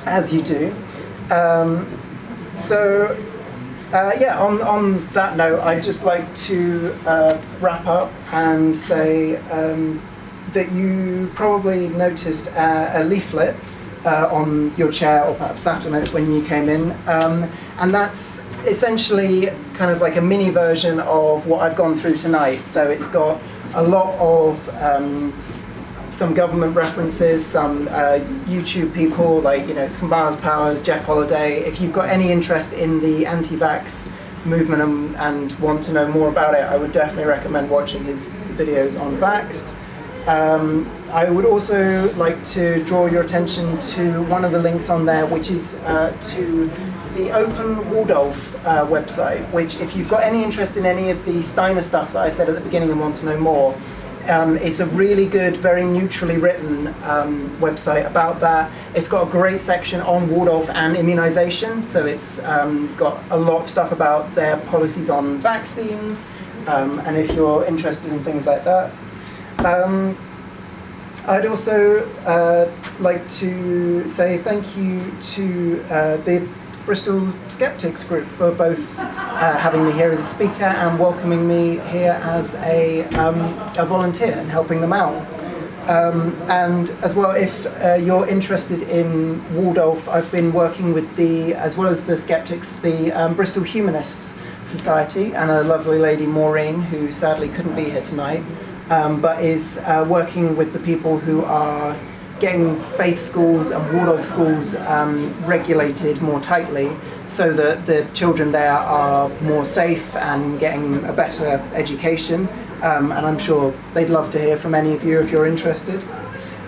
As you do. On that note, I'd just like to wrap up and say that you probably noticed a leaflet on your chair, or perhaps sat on it when you came in, and that's essentially kind of like a mini version of what I've gone through tonight. So it's got a lot of some government references, some YouTube people, like, it's from Myles Power, Jeff Holiday. If you've got any interest in the anti-vax movement and want to know more about it, I would definitely recommend watching his videos on Vaxxed. I would also like to draw your attention to one of the links on there, which is to the Open Waldorf website, which, if you've got any interest in any of the Steiner stuff that I said at the beginning and want to know more, it's a really good, very neutrally written website about that. It's got a great section on Waldorf and immunization, so it's got a lot of stuff about their policies on vaccines, and if you're interested in things like that. I'd also like to say thank you to the Bristol Skeptics group for both having me here as a speaker and welcoming me here as a volunteer and helping them out. And as well, if you're interested in Waldorf, I've been working with as well as the Skeptics, the Bristol Humanists Society, and a lovely lady, Maureen, who sadly couldn't be here tonight, but is working with the people who are getting faith schools and Waldorf schools regulated more tightly, so that the children there are more safe and getting a better education. And I'm sure they'd love to hear from any of you if you're interested.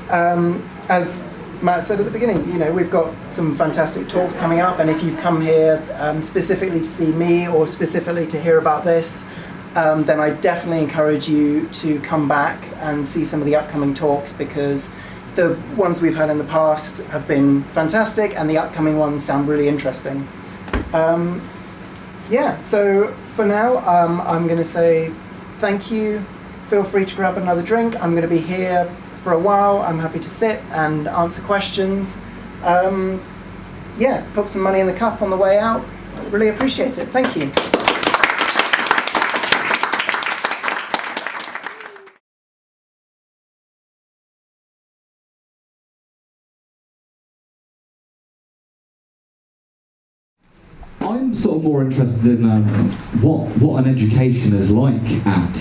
As Matt said at the beginning, we've got some fantastic talks coming up, and if you've come here specifically to see me or specifically to hear about this, then I definitely encourage you to come back and see some of the upcoming talks, because the ones we've had in the past have been fantastic and the upcoming ones sound really interesting. So for now, I'm going to say thank you. Feel free to grab another drink. I'm going to be here for a while. I'm happy to sit and answer questions. Put some money in the cup on the way out. Really appreciate it. Thank you. I'm sort of more interested in what an education is like at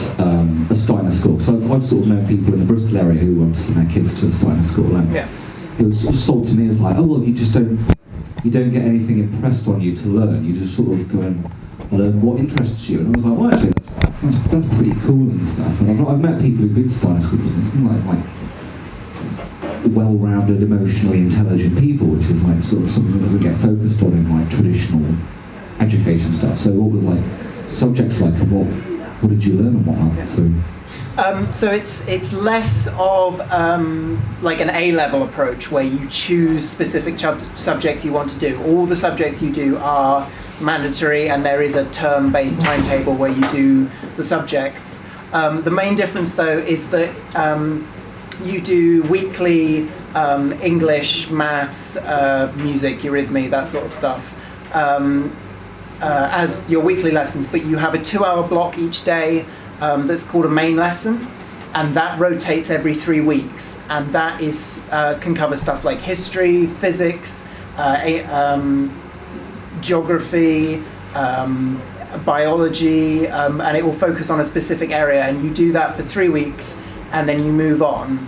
a Steiner school. So I've sort of known people in the Bristol area who want to send their kids to a Steiner school, and it was sort of sold to me as like, oh well, you don't get anything impressed on you to learn. You just sort of go and learn what interests you. And I was like, well, actually, that's pretty cool and stuff. And I've met people who've been to Steiner schools, and it's not like well-rounded, emotionally intelligent people, which is like sort of something that doesn't get focused on in like traditional education stuff. So what was like subjects like, and what did you learn and whatnot? So it's less of like an A-level approach where you choose specific subjects you want to do. All the subjects you do are mandatory, and there is a term-based timetable where you do the subjects. The main difference though is that you do weekly English, maths, music, eurythmy, that sort of stuff as your weekly lessons, but you have a 2-hour block each day that's called a main lesson, and that rotates every 3 weeks, and that is can cover stuff like history, physics, geography, biology, and it will focus on a specific area, and you do that for 3 weeks and then you move on.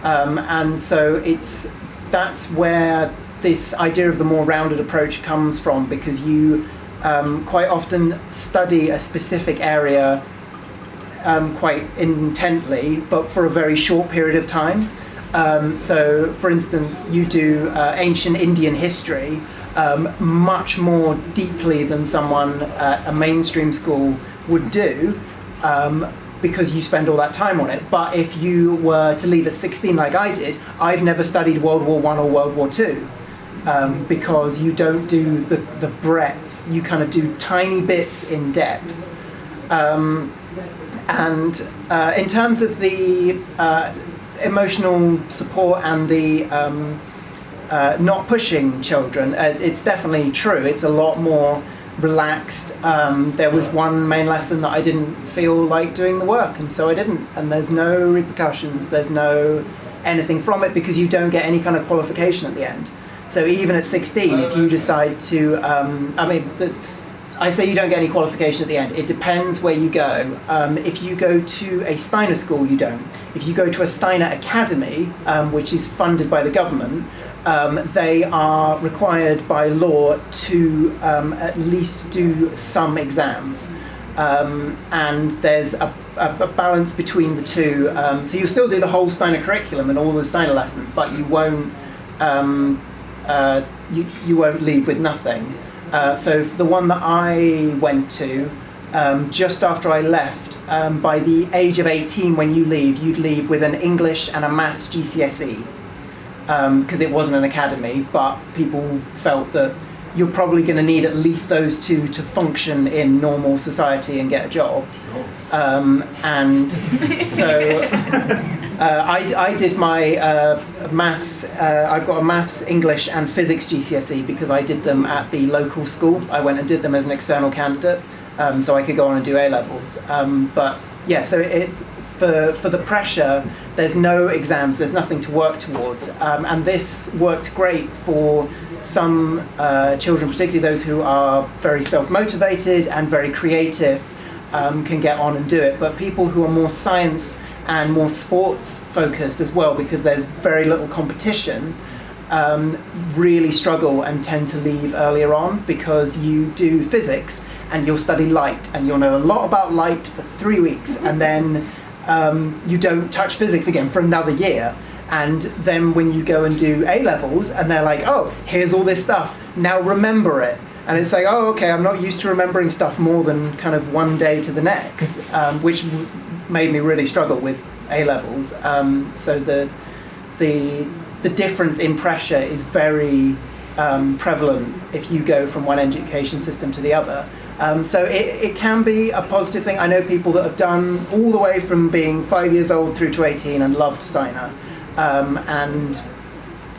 And so that's where this idea of the more rounded approach comes from, because you quite often study a specific area quite intently, but for a very short period of time. So, for instance, you do ancient Indian history much more deeply than someone at a mainstream school would do, because you spend all that time on it. But if you were to leave at 16 like I did, I've never studied World War I or World War II, because you don't do the breadth. You kind of do tiny bits in depth. And in terms of the emotional support and the not pushing children, it's definitely true. It's a lot more relaxed. There was one main lesson that I didn't feel like doing the work, and so I didn't, and there's no repercussions, there's no anything from it, because you don't get any kind of qualification at the end. So even at 16, if you decide to, I say you don't get any qualification at the end. It depends where you go. If you go to a Steiner school, you don't. If you go to a Steiner academy, which is funded by the government, they are required by law to at least do some exams. And there's a balance between the two. So you'll still do the whole Steiner curriculum and all the Steiner lessons, but you won't you won't leave with nothing. So for the one that I went to, just after I left, by the age of 18, when you leave, you'd leave with an English and a maths GCSE, because it wasn't an academy, but people felt that you're probably going to need at least those two to function in normal society and get a job. And so I did my maths, I've got a maths, English and physics GCSE because I did them at the local school. I went and did them as an external candidate, so I could go on and do A-levels. But yeah, so for the pressure, there's no exams, there's nothing to work towards. And this worked great for some children, particularly those who are very self-motivated and very creative, can get on and do it. But people who are more science and more sports focused as well, because there's very little competition, really struggle and tend to leave earlier on, because you do physics and you'll study light and you'll know a lot about light for 3 weeks, and then you don't touch physics again for another year. And then when you go and do A-levels and they're like, oh, here's all this stuff, now remember it. And it's like, oh, okay, I'm not used to remembering stuff more than kind of one day to the next, which made me really struggle with A-levels. So the difference in pressure is very prevalent if you go from one education system to the other. So it can be a positive thing. I know people that have done all the way from being 5 years old through to 18 and loved Steiner. And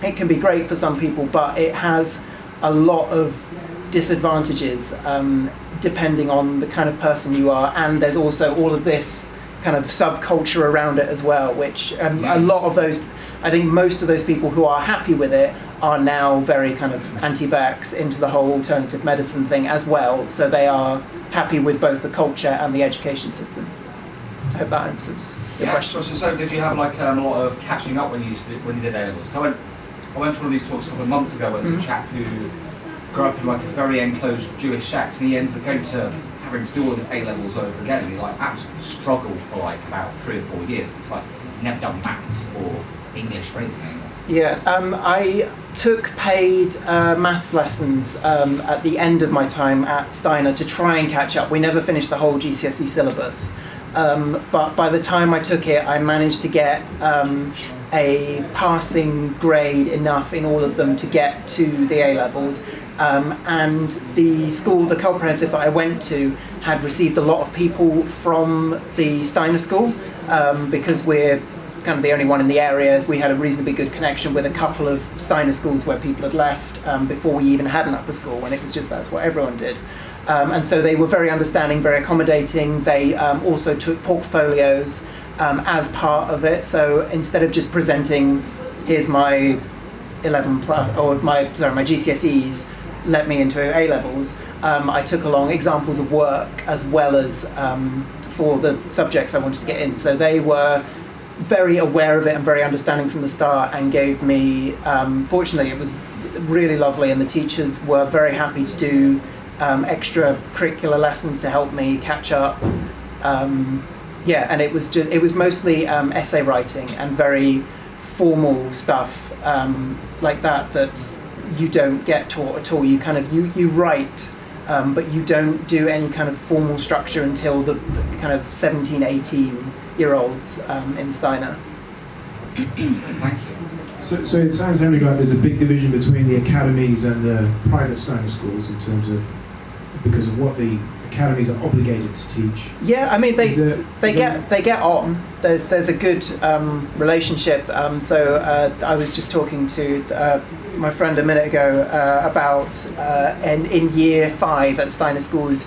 it can be great for some people, but it has a lot of disadvantages depending on the kind of person you are. And there's also all of this kind of subculture around it as well, which a lot of those, I think most of those people who are happy with it are now very kind of anti-vax, into the whole alternative medicine thing as well. So they are happy with both the culture and the education system. I hope that answers your question. So did you have like a lot of catching up when you did A-levels? I went to one of these talks a couple of months ago where there was a chap who grew up in like a very enclosed Jewish sect, and he ended up going to having to do all his A-levels over again, and he like absolutely struggled for like about 3 or 4 years. It's like never done maths or English or anything. Yeah, I took paid maths lessons at the end of my time at Steiner to try and catch up. We never finished the whole GCSE syllabus, but by the time I took it, I managed to get a passing grade enough in all of them to get to the A-levels. And the school, the comprehensive that I went to, had received a lot of people from the Steiner school because we're kind of the only one in the area. We had a reasonably good connection with a couple of Steiner schools where people had left before we even had an upper school, when it was just that's what everyone did. And so they were very understanding, very accommodating. They also took portfolios as part of it. So instead of just presenting, here's my 11 plus, or my GCSEs, let me into A-levels, I took along examples of work as well as for the subjects I wanted to get in. So they were very aware of it and very understanding from the start, and gave me, fortunately it was really lovely, and the teachers were very happy to do extracurricular lessons to help me catch up. And it was mostly essay writing and very formal stuff like that's you don't get taught at all. You kind of you write, but you don't do any kind of formal structure until the kind of 17, 18-year-olds in Steiner. Thank you. So it sounds, Henry, like there's a big division between the academies and the private Steiner schools in terms of, because of what the academies are obligated to teach. Yeah, I mean they get on. There's a good relationship. I was just talking to my friend a minute ago about in year 5 at Steiner schools,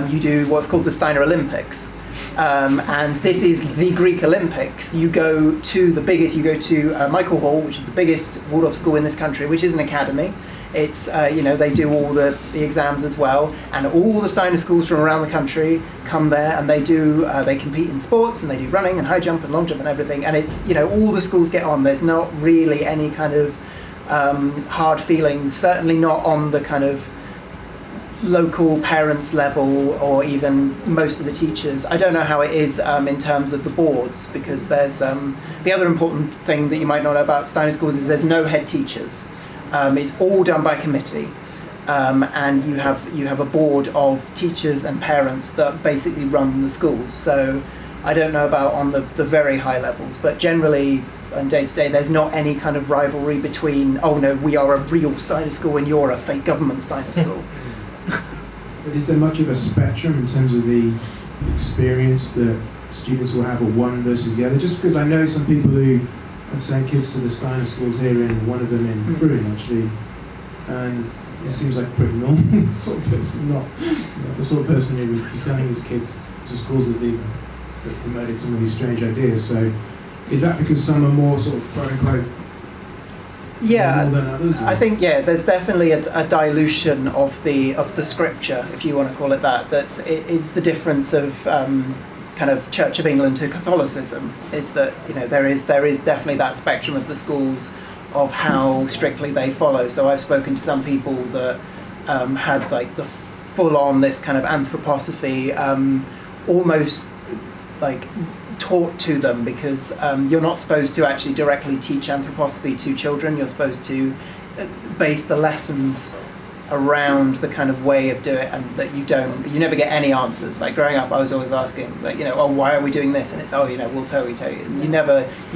you do what's called the Steiner Olympics. And this is the Greek Olympics. You go to Michael Hall, which is the biggest Waldorf school in this country, which is an academy. It's, they do all the exams as well, and all the Steiner schools from around the country come there, and they compete in sports, and they do running and high jump and long jump and everything, and it's, all the schools get on. There's not really any kind of hard feelings, certainly not on the kind of local parents level or even most of the teachers. I don't know how it is in terms of the boards, because there's the other important thing that you might not know about Steiner schools is there's no head teachers. It's all done by committee, and you have a board of teachers and parents that basically run the schools. So I don't know about on the very high levels, but generally on day to day there's not any kind of rivalry between, oh no, we are a real Steiner school and you're a fake government Steiner school. But is there much of a spectrum in terms of the experience that students will have of one versus the other? Just because I know some people who have sent kids to the Steiner schools here, and one of them in Fruin actually, and it seems like a pretty normal sort of person, not the sort of person who would be sending his kids to schools that promoted some of these strange ideas. So is that because some are more sort of quote unquote Yeah, more than others, or? I think there's definitely a dilution of the scripture, if you want to call it that. It's the difference of kind of Church of England to Catholicism. Is that there is definitely that spectrum of the schools of how strictly they follow. So I've spoken to some people that had like the full on this kind of anthroposophy, almost like taught to them, because you're not supposed to actually directly teach anthroposophy to children. You're supposed to base the lessons around the kind of way of doing it, and that you never get any answers. Like growing up, I was always asking, like, oh, why are we doing this? And it's, we'll tell you. And you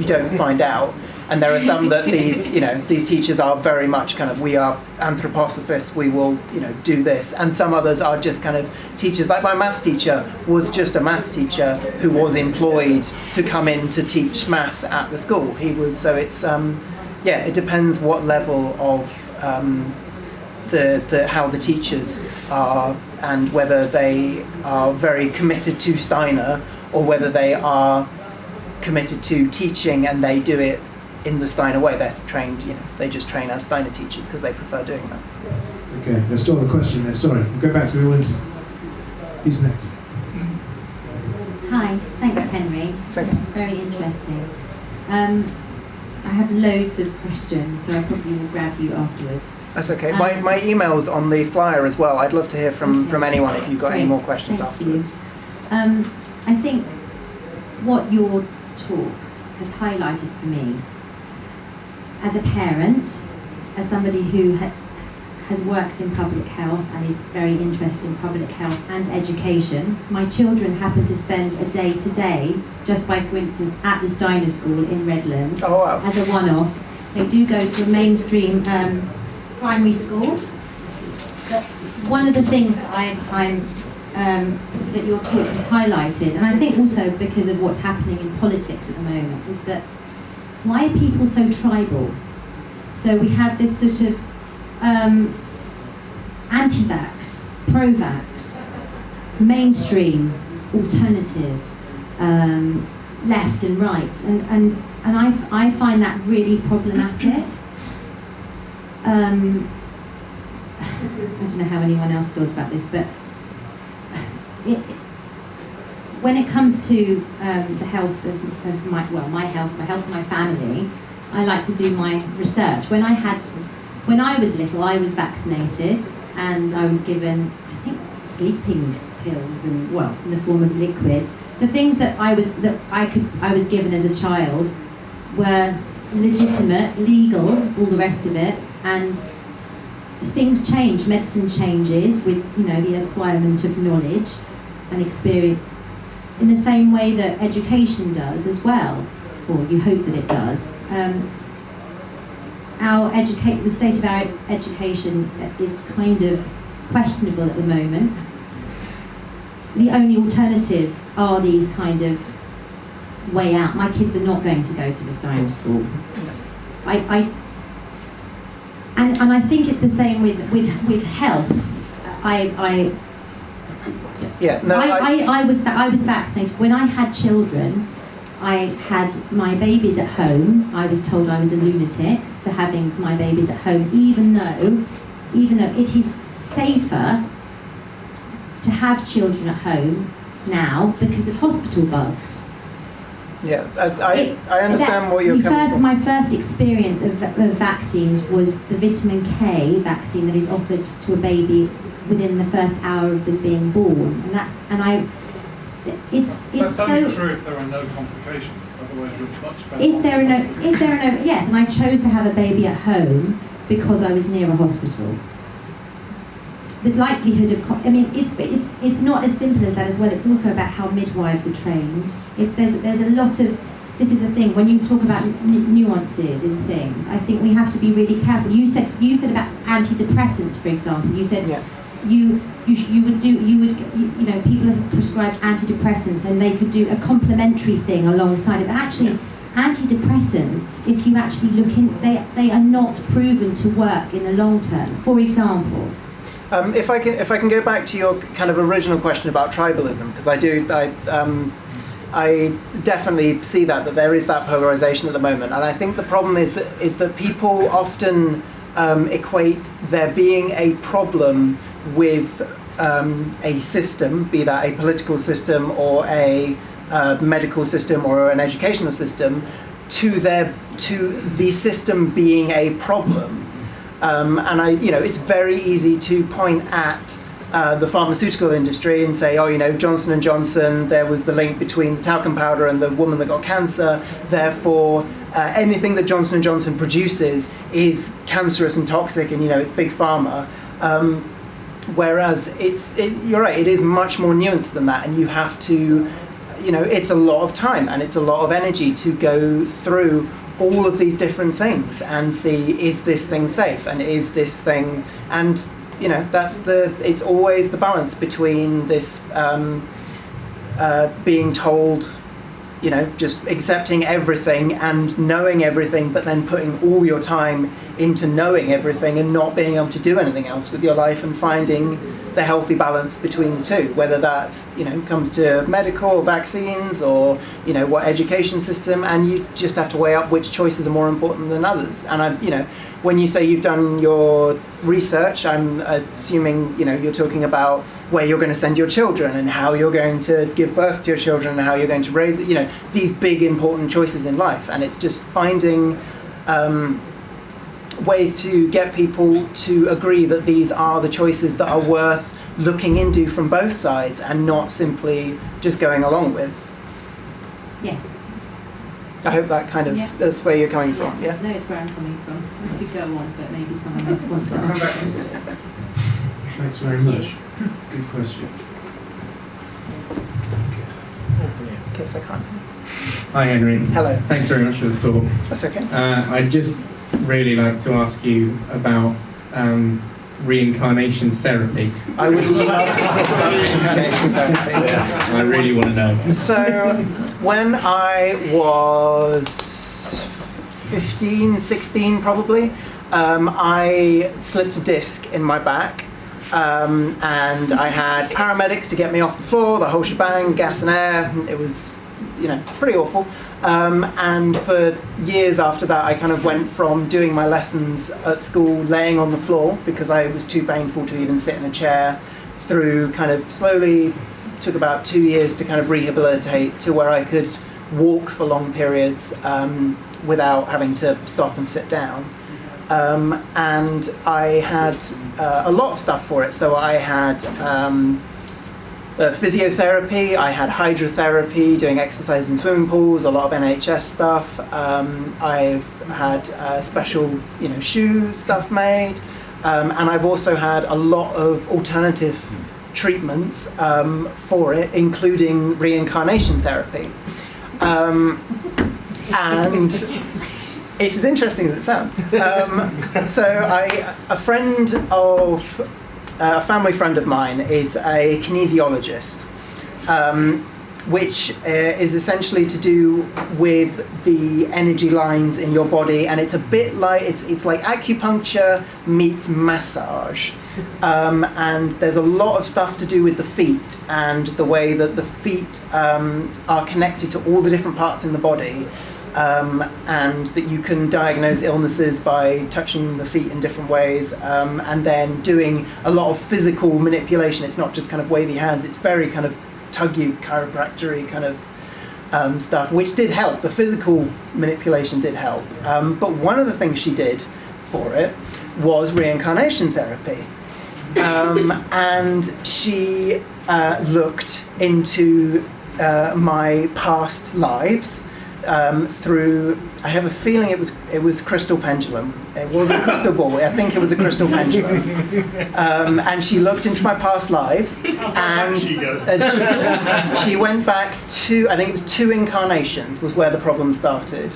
don't find out. And there are some that these teachers are very much kind of, we are anthroposophists, we will, do this. And some others are just kind of teachers, like my maths teacher was just a maths teacher who was employed to come in to teach maths at the school. He was, so it's, it depends what level of how the teachers are, and whether they are very committed to Steiner or whether they are committed to teaching and they do it in the Steiner way. They're trained, they just train as Steiner teachers because they prefer doing that. Okay, let's start the question there. Sorry, we'll go back to the audience. Who's next? Hi, thanks Henry. Thanks. It's very interesting. I have loads of questions, so I probably will grab you afterwards. That's okay. My email's on the flyer as well. I'd love to hear from anyone if you've got any more questions afterwards. I think what your talk has highlighted for me, as a parent, as somebody who has worked in public health and is very interested in public health and education. My children happen to spend a day today, just by coincidence, at the Steiner School in Redland. Oh, wow. As a one-off. They do go to a mainstream primary school. But one of the things that that your talk has highlighted, and I think also because of what's happening in politics at the moment, is that why are people so tribal? So we have this sort of anti-vax, pro-vax, mainstream, alternative, left and right, and I find that really problematic. I don't know how anyone else feels about this, but when it comes to the health of my health of my family, I like to do my research. When I was little, I was vaccinated, and I was given, I think, sleeping pills, and in the form of liquid. The things that I was given as a child were legitimate, legal, all the rest of it, and things change. Medicine changes with the acquirement of knowledge and experience, in the same way that education does as well, or you hope that it does. The state of our education is kind of questionable at the moment. The only alternative are these kind of way out. My kids are not going to go to the Steiner School. And I think it's the same with health. I was vaccinated. When I had children, I had my babies at home. I was told I was a lunatic for having my babies at home, even though it is safer to have children at home now because of hospital bugs. Yeah, I understand what you're coming from. My first experience of vaccines was the vitamin K vaccine that is offered to a baby within the first hour of them being born, it's that's only true if there are no complications. Otherwise, you're much better. If there are no, yes, and I chose to have a baby at home because I was near a hospital. The likelihood of, it's not as simple as that as well. It's also about how midwives are trained. There's a lot of, this is the thing, when you talk about nuances in things, I think we have to be really careful. You said about antidepressants, for example. You said people are prescribed antidepressants and they could do a complementary thing alongside it. But actually, antidepressants, if you actually look in, they are not proven to work in the long term. For example. If I can go back to your kind of original question about tribalism, because I definitely see that there is that polarization at the moment, and I think the problem is that people often equate there being a problem with a system, be that a political system or a medical system or an educational system, to the system being a problem. And it's very easy to point at the pharmaceutical industry and say, Johnson & Johnson, there was the link between the talcum powder and the woman that got cancer, therefore anything that Johnson & Johnson produces is cancerous and toxic, and it's big pharma. Whereas you're right, it is much more nuanced than that, and you have to, it's a lot of time and it's a lot of energy to go through all of these different things and see, is this thing safe, and is this thing, and it's always the balance between this being told, just accepting everything and knowing everything, but then putting all your time into knowing everything and not being able to do anything else with your life, and finding the healthy balance between the two, whether that's, comes to medical or vaccines or, what education system, and you just have to weigh up which choices are more important than others. And when you say you've done your research, I'm assuming, you're talking about where you're going to send your children and how you're going to give birth to your children and how you're going to raise it, these big important choices in life. And it's just finding ways to get people to agree that these are the choices that are worth looking into from both sides and not simply just going along with. Yes. I hope that that's where you're coming from, yeah? No, it's where I'm coming from. I could go on, but maybe someone else wants to ask. Thanks very much. Good question. In case I can't. Hi Henry. Hello. Thanks very much for the talk. That's okay. I'd just really like to ask you about reincarnation therapy. I would love to talk about reincarnation therapy. Yeah, I really want to know. So, when I was 15, 16 probably, I slipped a disc in my back. And I had paramedics to get me off the floor, the whole shebang, gas and air. It was, pretty awful. And for years after that, I kind of went from doing my lessons at school laying on the floor because I was too painful to even sit in a chair, through kind of slowly, took about 2 years to kind of rehabilitate to where I could walk for long periods without having to stop and sit down. And I had a lot of stuff for it. So I had physiotherapy, I had hydrotherapy, doing exercise in swimming pools, a lot of NHS stuff. I've had special, shoe stuff made, and I've also had a lot of alternative treatments for it, including reincarnation therapy. And it's as interesting as it sounds. A family friend of mine is a kinesiologist, which is essentially to do with the energy lines in your body, and it's a bit like it's like acupuncture meets massage, and there's a lot of stuff to do with the feet and the way that the feet are connected to all the different parts in the body. And that you can diagnose illnesses by touching the feet in different ways, and then doing a lot of physical manipulation. It's not just kind of wavy hands, it's very kind of tug-you, chiropractor-y kind of stuff, which did help. The physical manipulation did help. But one of the things she did for it was reincarnation therapy. And she looked into my past lives through, I have a feeling it was crystal pendulum. It wasn't a crystal ball. I think it was a crystal pendulum. And she looked into my past lives, and she went back to, I think it was 2 incarnations was where the problem started.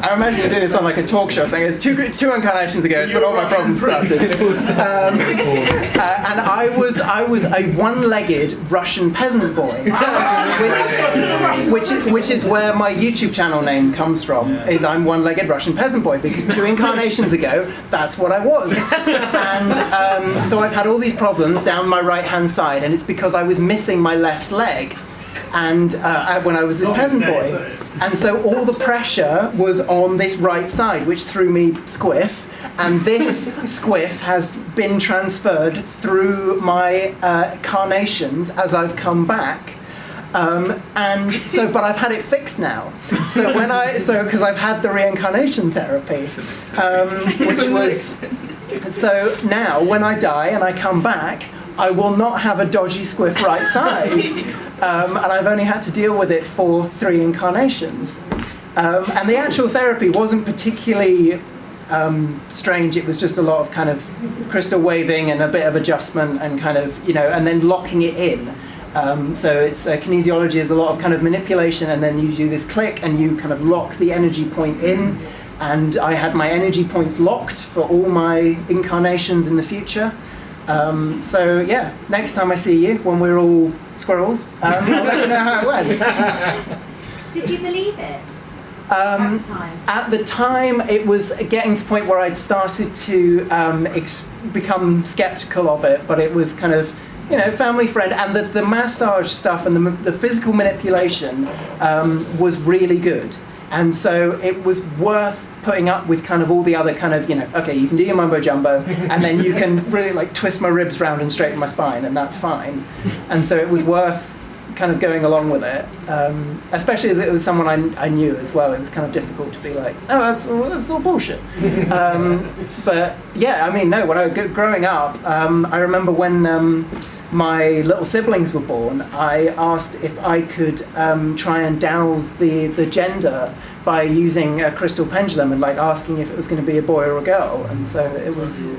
I imagine you do this on like a talk show, saying it's two incarnations ago, it's when all my problems started. And I was a one-legged Russian peasant boy, which is where my YouTube channel name comes from. Is I'm one-legged Russian peasant boy, because 2 incarnations ago, that's what I was. And so I've had all these problems down my right-hand side, and it's because I was missing my left leg. And when I was this peasant boy, and so all the pressure was on this right side, which threw me squiff, and this squiff has been transferred through my carnations as I've come back. And so, but I've had it fixed now. So because I've had the reincarnation therapy, which was, so now when I die and I come back, I will not have a dodgy squiff right side. And I've only had to deal with it for 3 incarnations. And the actual therapy wasn't particularly strange. It was just a lot of kind of crystal waving and a bit of adjustment and kind of, and then locking it in. So it's kinesiology is a lot of kind of manipulation, and then you do this click and you kind of lock the energy point in. And I had my energy points locked for all my incarnations in the future. So yeah, next time I see you, when we're all squirrels, I'll let you know how it went. Did you believe it? At the time, it was getting to the point where I'd started to become skeptical of it, but it was kind of, family friend, and the massage stuff and the physical manipulation was really good. And so it was worth putting up with kind of all the other kind of, okay, you can do your mumbo jumbo, and then you can really like twist my ribs round and straighten my spine, and that's fine. And so it was worth kind of going along with it, especially as it was someone I knew as well. It was kind of difficult to be like, oh, that's all bullshit. But yeah, I mean, no, when I was growing up, I remember when my little siblings were born, I asked if I could try and douse the gender by using a crystal pendulum and like asking if it was going to be a boy or a girl. And so it was,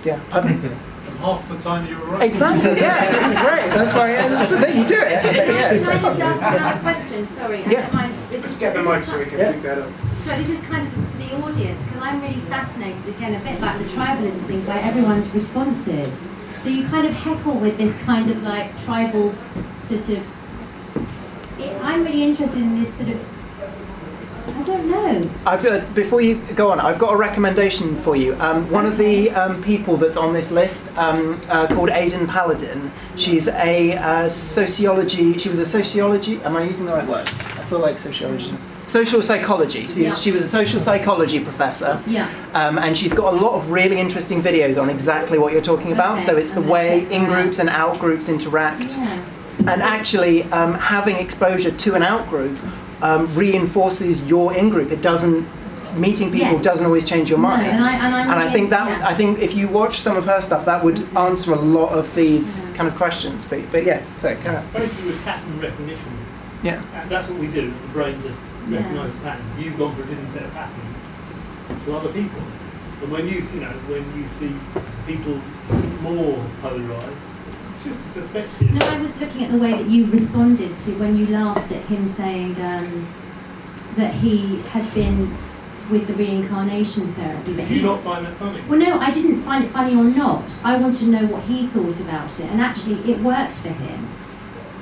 yeah, pardon? And half the time you were right. Exactly, yeah, it was great. That's why, and then you do it. And then, yeah, Can I just ask another question? Sorry, I Yeah. don't mind. Let's get the mic so we can pick that up. So this is kind of to the audience, because I'm really fascinated again a bit about the tribalism thing by everyone's responses. So you kind of heckle with this kind of like tribal sort of. I'm really interested in this sort of. I don't know. Before you go on, I've got a recommendation for you. One of the people that's on this list, called Aydin Paladin, she's a sociology. She was a sociology. Am I using the right word? I feel like sociology. Social psychology. She was a social psychology professor. Yeah. And she's got a lot of really interesting videos on exactly what you're talking about. Okay. So it's the way in-groups and out-groups interact. Yeah. And actually having exposure to an out-group reinforces your in-group. It doesn't, meeting people doesn't always change your mind. No, and I think that, I think if you watch some of her stuff, that would answer a lot of these kind of questions. But yeah, sorry, carry on. Basically with pattern recognition. Yeah. That's what we do. The brain just recognises patterns. You've gone for a different set of patterns to other people. And when you see people more polarised, it's just a perspective. No, I was looking at the way that you responded to when you laughed at him saying that he had been with the reincarnation therapy. Do you not find that funny? Well, no, I didn't find it funny or not. I wanted to know what he thought about it, and actually, it worked for him.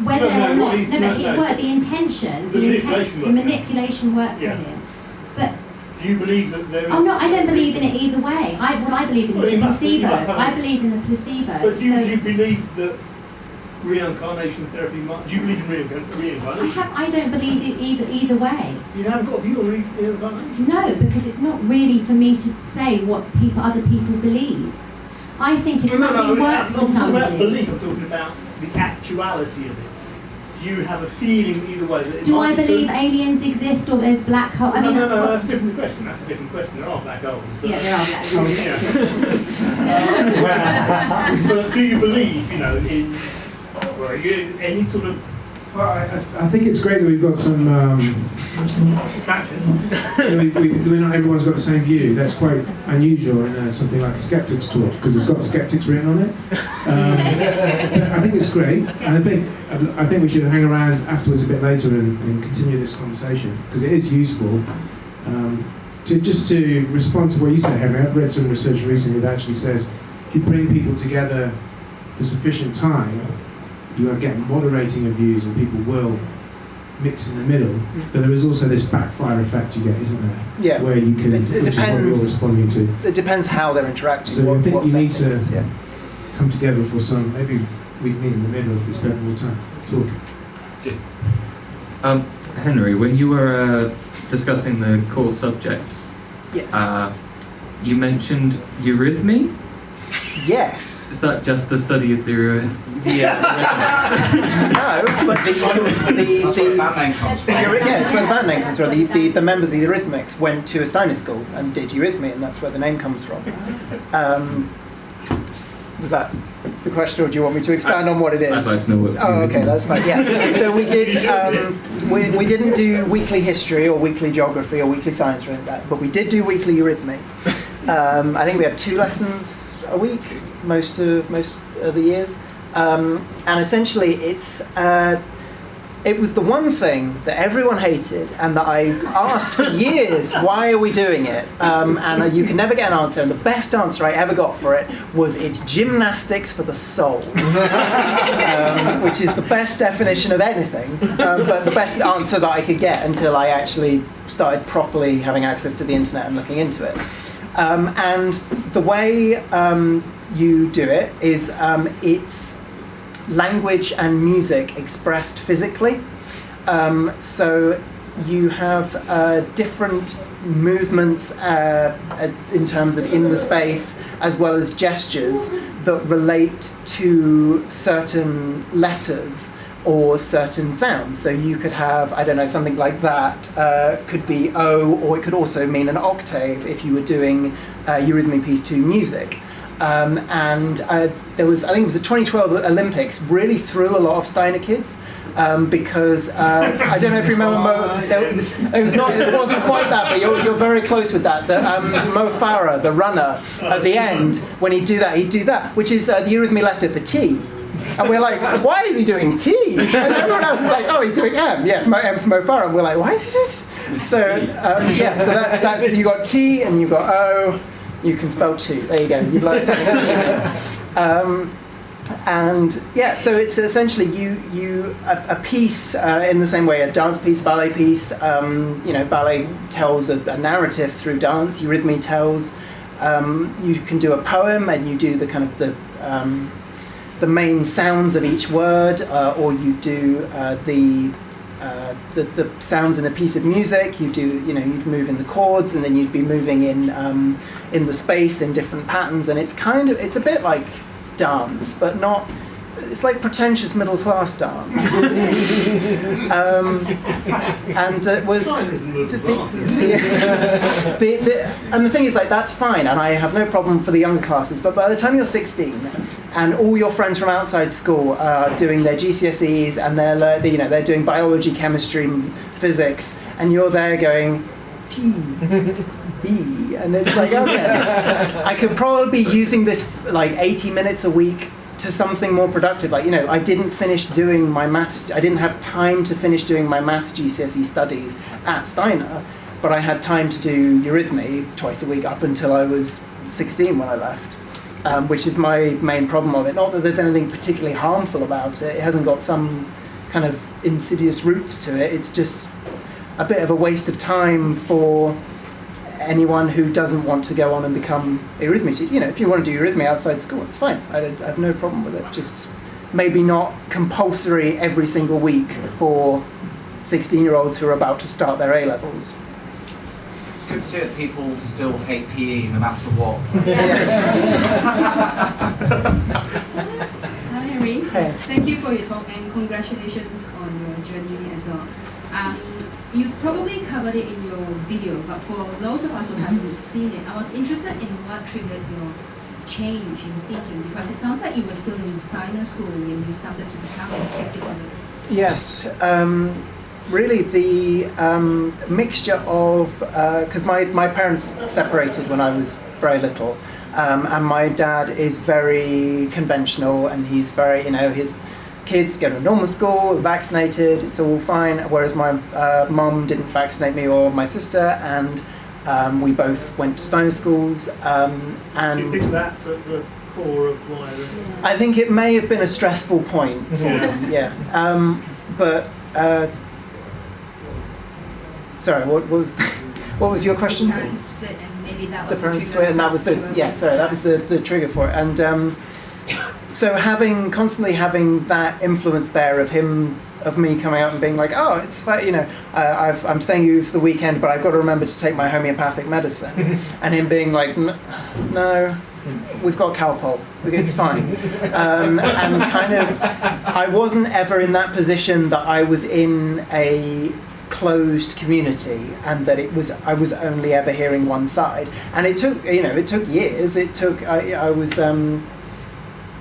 Whether or not, it worked. The intention, the manipulation worked for him. But do you believe that there is? Oh no, I don't believe in it either way. What I believe in is the placebo. I believe in the placebo. But do you believe that reincarnation therapy might? Do you believe in reincarnation? I don't believe it either way. You haven't got a view on reincarnation? No, because it's not really for me to say what other people believe. I think if something works for somebody. I'm not talking about belief. I'm talking about the actuality of it. Do you have a feeling either way that it Do might I believe aliens exist or there's black holes? No, that's a different question. That's a different question. There are black holes. Yeah, there are black holes. But do you believe, in any sort of? Well, I think it's great that we've got some traction. Not everyone's got the same view. That's quite unusual in something like a Skeptics talk, because it's got Skeptics written on it. I think it's great, and I think we should hang around afterwards a bit later and continue this conversation, because it is useful. To respond to what you said, Henry, I've read some research recently that actually says if you bring people together for sufficient time, you won't get moderating of views, and people will mix in the middle. But there is also this backfire effect you get, isn't there? Yeah. Where you can, it which depends, is what you're responding to. It depends how they're interacting. So I think you need to yeah. come together for some. Maybe we meet in the middle if we spend more time talking. Cheers. Henry, when you were discussing the core subjects, you mentioned eurythmy. Yes. Is that just the study of the rhythms? No, but That's where the band name comes from. yeah, it's where the band name comes from. The members of the Eurythmics went to a Steiner school and did eurythmy, and that's where the name comes from. Was that the question, or do you want me to expand on what it is? I'd like to know what. Oh, okay, that's fine. Yeah. So we did. We didn't do weekly history or weekly geography or weekly science or anything like that, but we did do weekly eurythmy. I think we had 2 lessons a week most of the years, and essentially it was the one thing that everyone hated and that I asked for years, why are we doing it? And you can never get an answer. And the best answer I ever got for it was, it's gymnastics for the soul, which is the best definition of anything, but the best answer that I could get until I actually started properly having access to the internet and looking into it. And the way you do it is it's language and music expressed physically. So you have different movements in terms of in the space, as well as gestures that relate to certain letters or certain sounds. So you could have, I don't know, something like that could be O, or it could also mean an octave if you were doing Eurythmy Piece 2 music. And there was, I think it was the 2012 Olympics, really threw a lot of Steiner kids because I don't know if you remember Mo. It wasn't quite that, but you're very close with that. Mo Farah, the runner, at the end, when he'd do that, which is the Eurythmy letter for T. And we're like, why is he doing T? And everyone else is like, oh, he's doing M. Yeah, M for Mo Farah. And we're like, why is he doing it? So so that's you got T and you got O. You can spell 2. There you go. You've learned something. And yeah, so it's essentially a piece in the same way a dance piece, ballet piece. Ballet tells a narrative through dance. Eurythmy tells. You can do a poem, and you do the kind of the main sounds of each word, or you do the sounds in a piece of music. You'd move in the chords, and then you'd be moving in the space in different patterns, and it's a bit like dance, but not. It's like pretentious middle class dance. And it was and the thing is, like, that's fine, and I have no problem for the younger classes. But by the time you're 16, and all your friends from outside school are doing their GCSEs, and they're doing biology, chemistry, physics, and you're there going T, B, and it's like, okay, I could probably be using this like 80 minutes a week to something more productive. Like, I didn't finish doing my maths. I didn't have time to finish doing my maths GCSE studies at Steiner, but I had time to do Eurythmy twice a week up until I was 16 when I left. Which is my main problem of it. Not that there's anything particularly harmful about it. It hasn't got some kind of insidious roots to it. It's just a bit of a waste of time for anyone who doesn't want to go on and become a eurythmy teacher. If you want to do eurythmy outside school, it's fine. I have no problem with it. Just maybe not compulsory every single week for 16-year-olds who are about to start their A-levels. It's good to see that people still hate PE no matter what. Hi, Henry. Hey. Thank you for your talk, and congratulations on your journey as well. You probably covered it in your video, but for those of us who haven't seen it, I was interested in what triggered your change in thinking, because it sounds like you were still in Steiner school when you started to become a skeptic of it. Yes. Really, the mixture of, because my parents separated when I was very little, and my dad is very conventional, and he's very, his kids go to normal school, vaccinated, it's all fine, whereas my mum didn't vaccinate me or my sister, and we both went to Steiner schools. And do you think that's at the core of why? I think it may have been a stressful point for them, yeah. But sorry, what was your question? The parents split, and maybe that was the parents split, and that was the trigger for it. And so constantly having that influence there of me coming out and being like, oh, it's fine, I'm staying with you for the weekend, but I've got to remember to take my homeopathic medicine, and him being like, no, we've got Calpol, it's fine. And kind of, I wasn't ever in that position that I was in a closed community, and that I was only ever hearing one side. And it took years.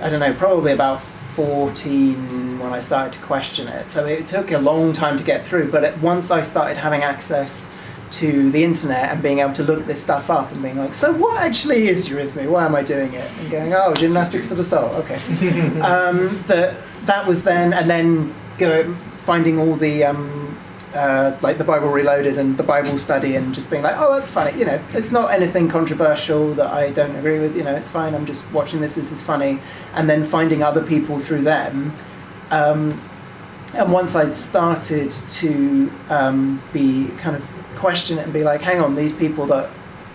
I I don't know, probably about 14 when I started to question it. So it took a long time to get through, but once I started having access to the internet and being able to look this stuff up and being like, so what actually is eurythmy? Why am I doing it? And going, oh, gymnastics for the soul, okay. That was then, and then finding all the like the Bible Reloaded and the Bible Study, and just being like, oh, that's funny, you know, it's not anything controversial that I don't agree with, you know, it's fine, I'm just watching this is funny. And then finding other people through them. And once I'd started to be kind of question it and be like, hang on, these people that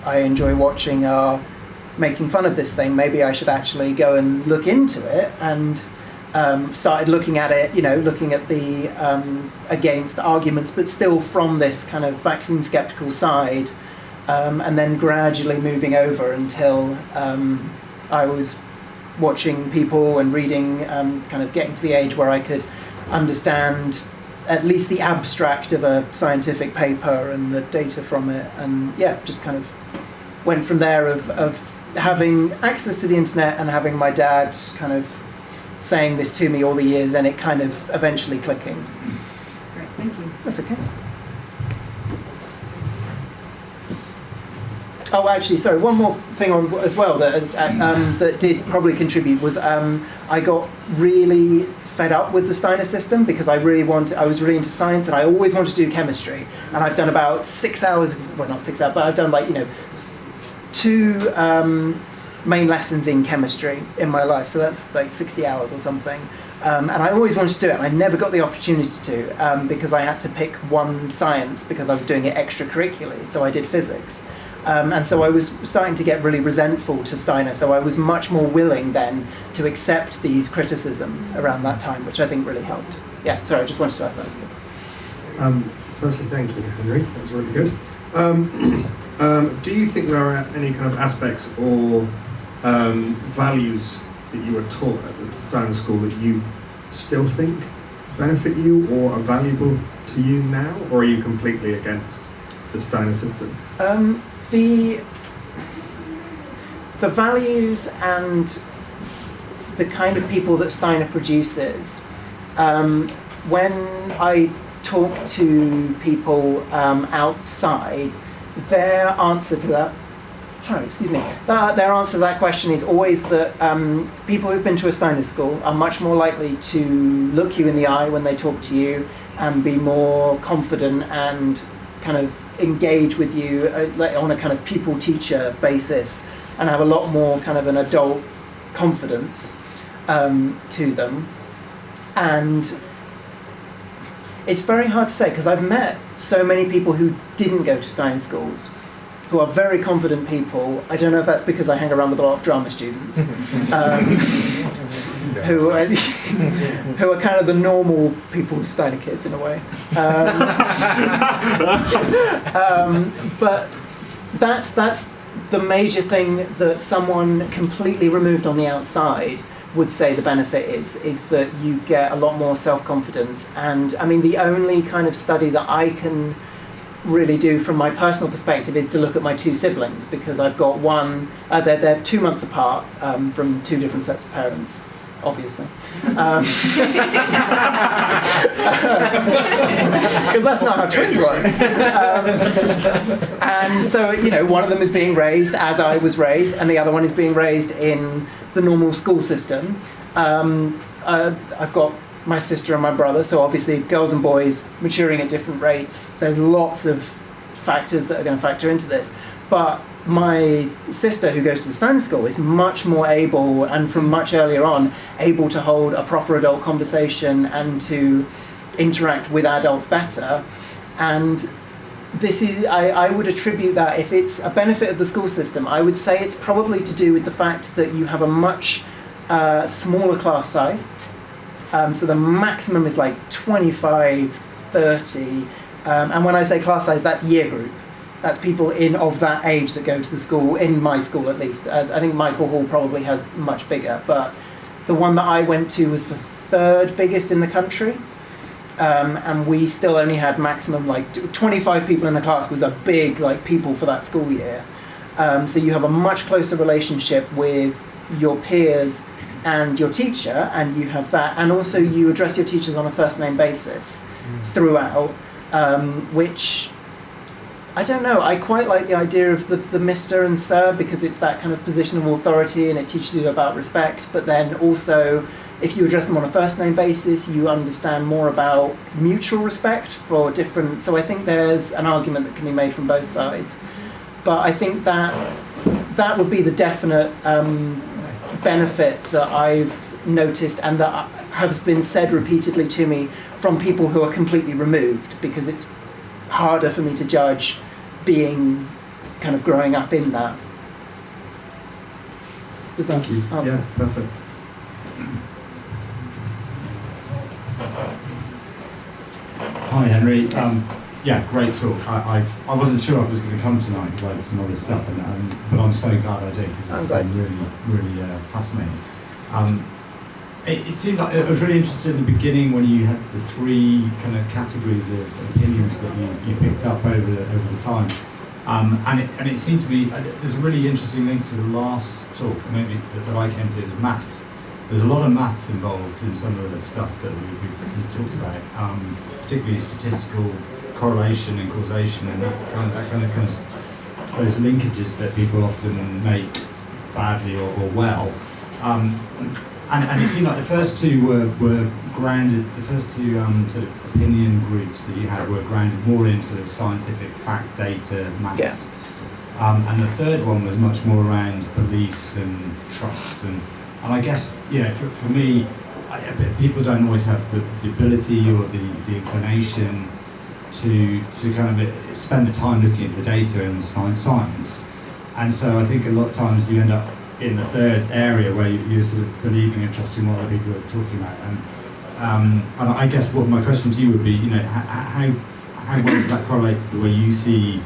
I enjoy watching are making fun of this thing, maybe I should actually go and look into it, and started looking at it, you know, looking at the against arguments, but still from this kind of vaccine skeptical side, and then gradually moving over until I was watching people and reading, kind of getting to the age where I could understand at least the abstract of a scientific paper and the data from it, and yeah, just kind of went from there of having access to the internet and having my dad kind of saying this to me all the years, and it kind of eventually clicking. Great, thank you. That's okay. Oh, actually, sorry, one more thing on as well that that did probably contribute was I got really fed up with the Steiner system because I was really into science, and I always wanted to do chemistry, and I've done about 6 hours, well not 6 hours, but I've done like, you know, 2 main lessons in chemistry in my life, so that's like 60 hours or something. And I always wanted to do it, and I never got the opportunity to because I had to pick one science because I was doing it extracurricularly, so I did physics. And so I was starting to get really resentful to Steiner, so I was much more willing then to accept these criticisms around that time, which I think really helped. Yeah, sorry, I just wanted to add that. Firstly, thank you, Henry, that was really good. Do you think there are any kind of aspects or values that you were taught at the Steiner School that you still think benefit you or are valuable to you now, or are you completely against the Steiner system? The values and the kind of people that Steiner produces, when I talk to people outside, their answer to that question is always that people who've been to a Steiner school are much more likely to look you in the eye when they talk to you and be more confident and kind of engage with you on a kind of pupil-teacher basis, and have a lot more kind of an adult confidence to them. And it's very hard to say, because I've met so many people who didn't go to Steiner schools, who are very confident people. I don't know if that's because I hang around with a lot of drama students, who are kind of the normal people's Steiner kids in a way. But that's the major thing that someone completely removed on the outside would say the benefit is that you get a lot more self-confidence. And I mean, the only kind of study that I can really do from my personal perspective is to look at my 2 siblings, because I've got one, they're 2 months apart from 2 different sets of parents, obviously. Because that's not how twins works. And so, you know, one of them is being raised as I was raised, and the other one is being raised in the normal school system. I've got my sister and my brother, so obviously girls and boys maturing at different rates. There's lots of factors that are going to factor into this. But my sister, who goes to the Steiner School, is much more able, and from much earlier on, able to hold a proper adult conversation and to interact with adults better. And this is, I would attribute that, if it's a benefit of the school system, I would say it's probably to do with the fact that you have a much smaller class size. So the maximum is like 25, 30. And when I say class size, that's year group. That's people of that age that go to the school, in my school at least. I think Michael Hall probably has much bigger, but the one that I went to was the 3rd biggest in the country. And we still only had maximum, like 25 people in the class was a big, like, people for that school year. So you have a much closer relationship with your peers and your teacher, and you have that, and also you address your teachers on a first name basis throughout, which I don't know, I quite like the idea of the Mr. and Sir, because it's that kind of position of authority and it teaches you about respect, but then also if you address them on a first name basis, you understand more about mutual respect for different, so I think there's an argument that can be made from both sides. But I think that would be the definite benefit that I've noticed and that has been said repeatedly to me from people who are completely removed, because it's harder for me to judge being kind of growing up in that. Does that Thank you. answer? Yeah, perfect. Hi Henry. Yeah, great talk. I wasn't sure I was going to come tonight because I had some other stuff, but I'm so glad I did because it's been really fascinating. It seemed like I was really interested in the beginning when you had the three kind of categories of opinions that you picked up over the time, and it seemed to be there's a really interesting link to the last talk maybe that I came to. It was maths. There's a lot of maths involved in some of the stuff that we talked about, particularly statistical correlation and causation and that kind of those linkages that people often make badly or well. And it seemed like the first two were grounded, the first two sort of opinion groups that you had were grounded more in sort of scientific fact, data, maths. Yeah. And the third one was much more around beliefs and trust. And I guess, you know, for me, people don't always have the ability or the inclination to kind of spend the time looking at the data and science. And so I think a lot of times you end up in the third area where you're sort of believing and trusting what other people are talking about. And I guess what my question to you would be, you know, how well does that correlate to the way you see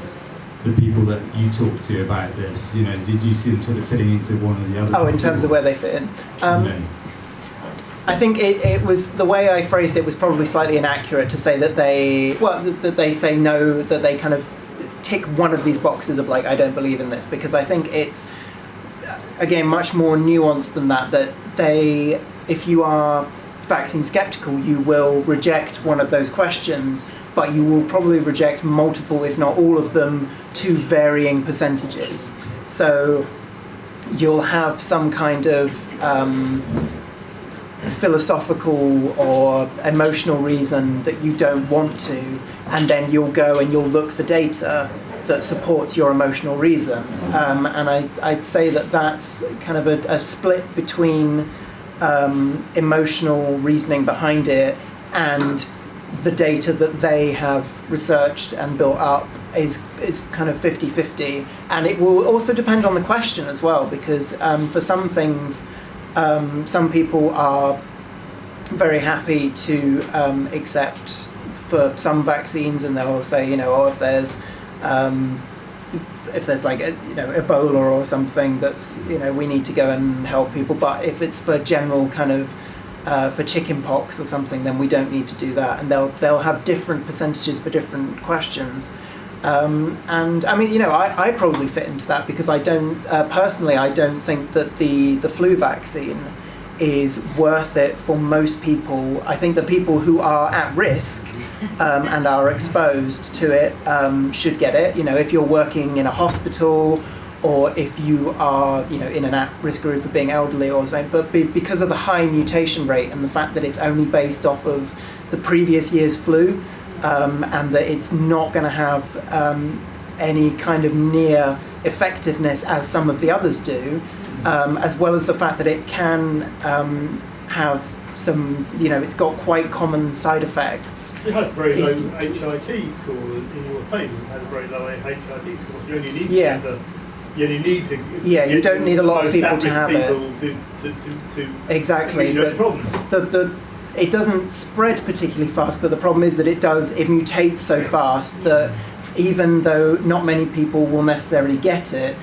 the people that you talk to about this? You know, did you see them sort of fitting into one or the other? Oh, in terms of where they fit in? I think it was, the way I phrased it was probably slightly inaccurate to say that they say no, that they kind of tick one of these boxes of like, I don't believe in this, because I think it's, again, much more nuanced than that if you are vaccine skeptical, you will reject one of those questions, but you will probably reject multiple, if not all of them, to varying percentages. So you'll have some kind of philosophical or emotional reason that you don't want to, and then you'll go and you'll look for data that supports your emotional reason. And I'd say that that's kind of a split between emotional reasoning behind it and the data that they have researched and built up is kind of 50-50. And it will also depend on the question as well, because for some things, some people are very happy to accept for some vaccines, and they'll say, you know, if there's like Ebola or something, that's, you know, we need to go and help people. But if it's for general kind of for chicken pox or something, then we don't need to do that. And they'll have different percentages for different questions. And I mean, you know, I probably fit into that because I don't personally, I don't think that the flu vaccine is worth it for most people. I think the people who are at risk and are exposed to it should get it. You know, if you're working in a hospital, or if you are, you know, in an at-risk group of being elderly or something, but because of the high mutation rate and the fact that it's only based off of the previous year's flu, and that it's not going to have any kind of near effectiveness as some of the others do, as well as the fact that it can have some, you know, it's got quite common side effects. It has very low HIT score in your table. It has a very low HIT score, so you only need to get the, you only need to you don't need a lot of people to have it. To exactly, but it doesn't spread particularly fast, but the problem is that it mutates so fast that even though not many people will necessarily get it,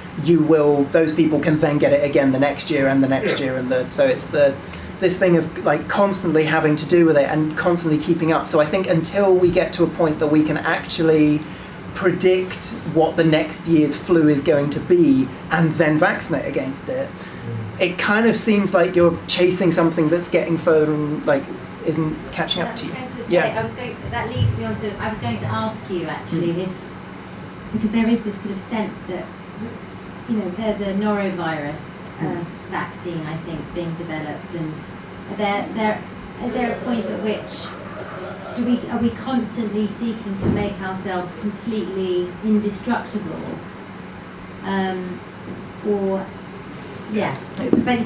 those people can then get it again the next year and the next year, and so it's this thing of like constantly having to do with it and constantly keeping up. So I think until we get to a point that we can actually predict what the next year's flu is going to be and then vaccinate against it, it kind of seems like you're chasing something that's getting further and like isn't catching up to you. That leads me on to, I was going to ask you actually if, because there is this sort of sense that, you know, there's a norovirus vaccine, I think, being developed, and is there a point at which are we constantly seeking to make ourselves completely indestructible? Or yes, so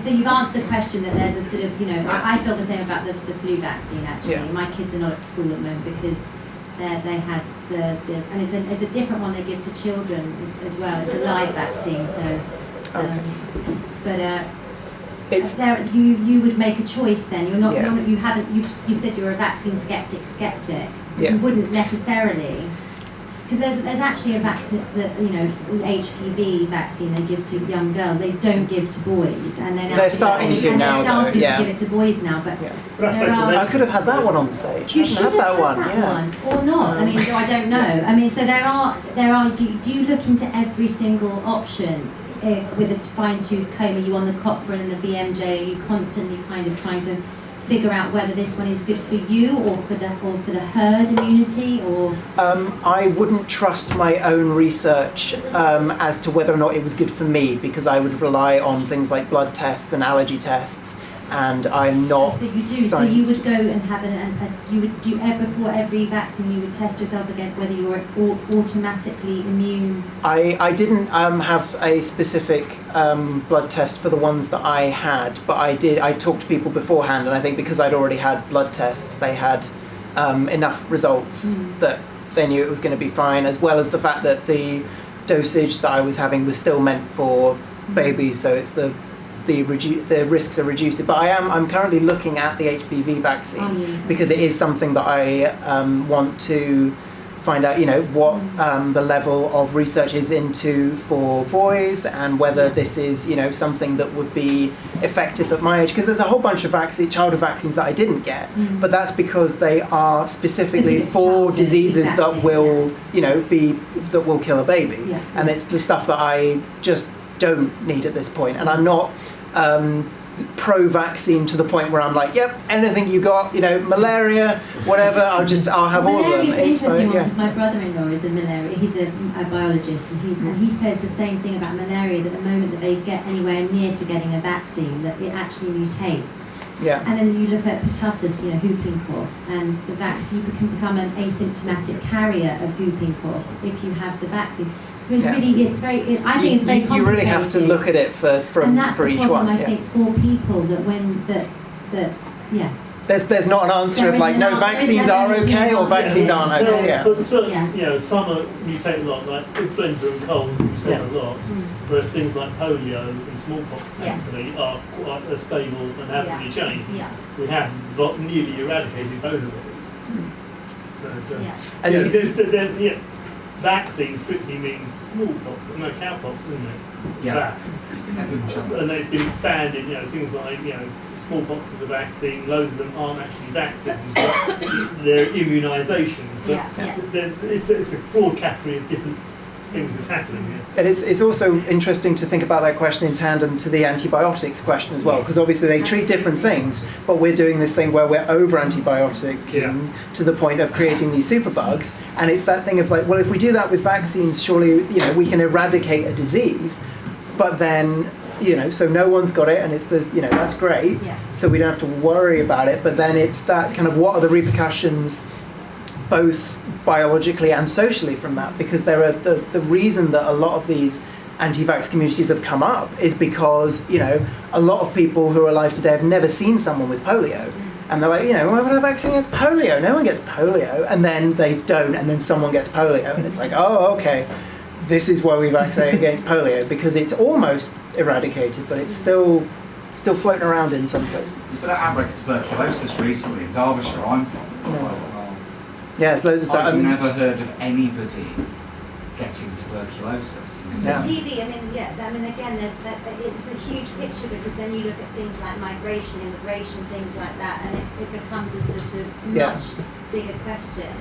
you've answered the question that there's a sort of, you know, I feel the same about the flu vaccine actually. Yeah. My kids are not at school at the moment because they had and it's a different one they give to children as well. It's a live vaccine, so it's you would make a choice then. You're not you said you're a vaccine skeptic. You wouldn't necessarily. Because there's actually a vaccine that, you know, HPV vaccine they give to young girls. They don't give to boys, and they're starting to now. They're starting to give it to boys now, but I could have had that one on the stage. You should have had that one, or not. I mean, I don't know. I mean, so there are. Do you look into every single option with a fine-tooth comb? Are you on the Cochrane and the BMJ? Are you constantly kind of trying to figure out whether this one is good for you or for the herd immunity, or? I wouldn't trust my own research as to whether or not it was good for me, because I would rely on things like blood tests and allergy tests, and I'm not. So you do. So you would go and have you would do before every vaccine. You would test yourself against whether you were automatically immune. I didn't have a specific blood test for the ones that I had, but I talked to people beforehand, and I think because I'd already had blood tests, they had enough results that they knew it was going to be fine, as well as the fact that the dosage that I was having was still meant for babies, so it's the risks are reduced. But I'm currently looking at the HPV vaccine because it is something that I want to find out, you know, what the level of research is into for boys, and whether this is, you know, something that would be effective at my age, because there's a whole bunch of childhood vaccines that I didn't get, but that's because they are specifically for diseases that will, you know, that will kill a baby, and it's the stuff that I just don't need at this point. And I'm not pro-vaccine to the point where I'm like, yep, anything you got, you know, malaria, whatever, I'll have all of them. Malaria is interesting because my brother-in-law is he's a biologist, and he says the same thing about malaria, that the moment that they get anywhere near to getting a vaccine, that it actually mutates. Yeah. And then you look at pertussis, you know, whooping cough, and the vaccine, you can become an asymptomatic carrier of whooping cough if you have the vaccine. So it's really, it's very, I think it's very complicated. You really have to look at it for each one. And that's the problem, I think, for people, that There's not an answer of like, no, vaccines are okay or vaccines aren't okay. But certainly, you know, some mutate a lot, like influenza and colds mutate a lot, whereas things like polio and smallpox, thankfully, are quite stable and haven't really changed. We have nearly eradicated both of them. Vaccine strictly means smallpox, no cowpox, isn't it? Yeah. And it's been expanded, you know, things like, you know, smallpox is a vaccine, loads of them aren't actually vaccines, but they're immunisations, but it's a broad category of different things we're tackling here. And it's also interesting to think about that question in tandem to the antibiotics question as well, because obviously they treat different things, but we're doing this thing where we're over antibiotic to the point of creating these superbugs, and it's that thing of like, well, if we do that with vaccines, surely, you know, we can eradicate a disease, but then, you know, so no one's got it, and it's this, you know, that's great, so we don't have to worry about it, but then it's that kind of, what are the repercussions both biologically and socially from that, because there are the reason that a lot of these anti-vax communities have come up is because, you know, a lot of people who are alive today have never seen someone with polio, and they're like, you know, why would I vaccine against polio? No one gets polio, and then they don't, and then someone gets polio, and it's like, oh, okay, this is why we vaccinate against polio, because it's almost eradicated, but it's still floating around in some places. There's been an outbreak of tuberculosis recently in Derbyshire, I'm from as well. Yeah, there's loads of stuff. I've never heard of anybody getting tuberculosis. TB, I mean, again, it's a huge picture, because then you look at things like migration, immigration, things like that, and it becomes a sort of much bigger question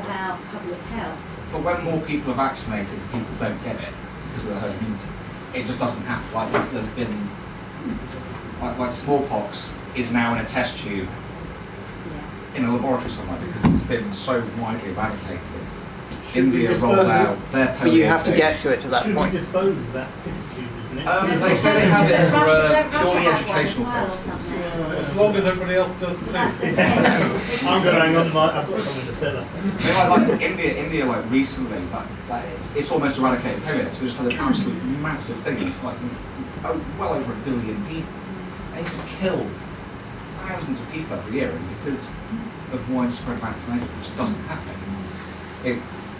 about public health. But when more people are vaccinated, people don't get it because of the herd immunity. It just doesn't happen. Like, there's been like smallpox is now in a test tube in a laboratory somewhere because it's been so widely eradicated. India rolled out their polio. But you have to thing. get to it to that Should point. we dispose of that test tube as the next They say they have it for purely Don't educational rush purposes. As long as everybody else does too. I'm going to hang on to I've got something to sell. Like India, like recently, like it's almost eradicated polio. So they just had an absolute massive thing, and it's like well over 1 billion people. They used to kill thousands of people every year, and because of widespread vaccination, which doesn't happen.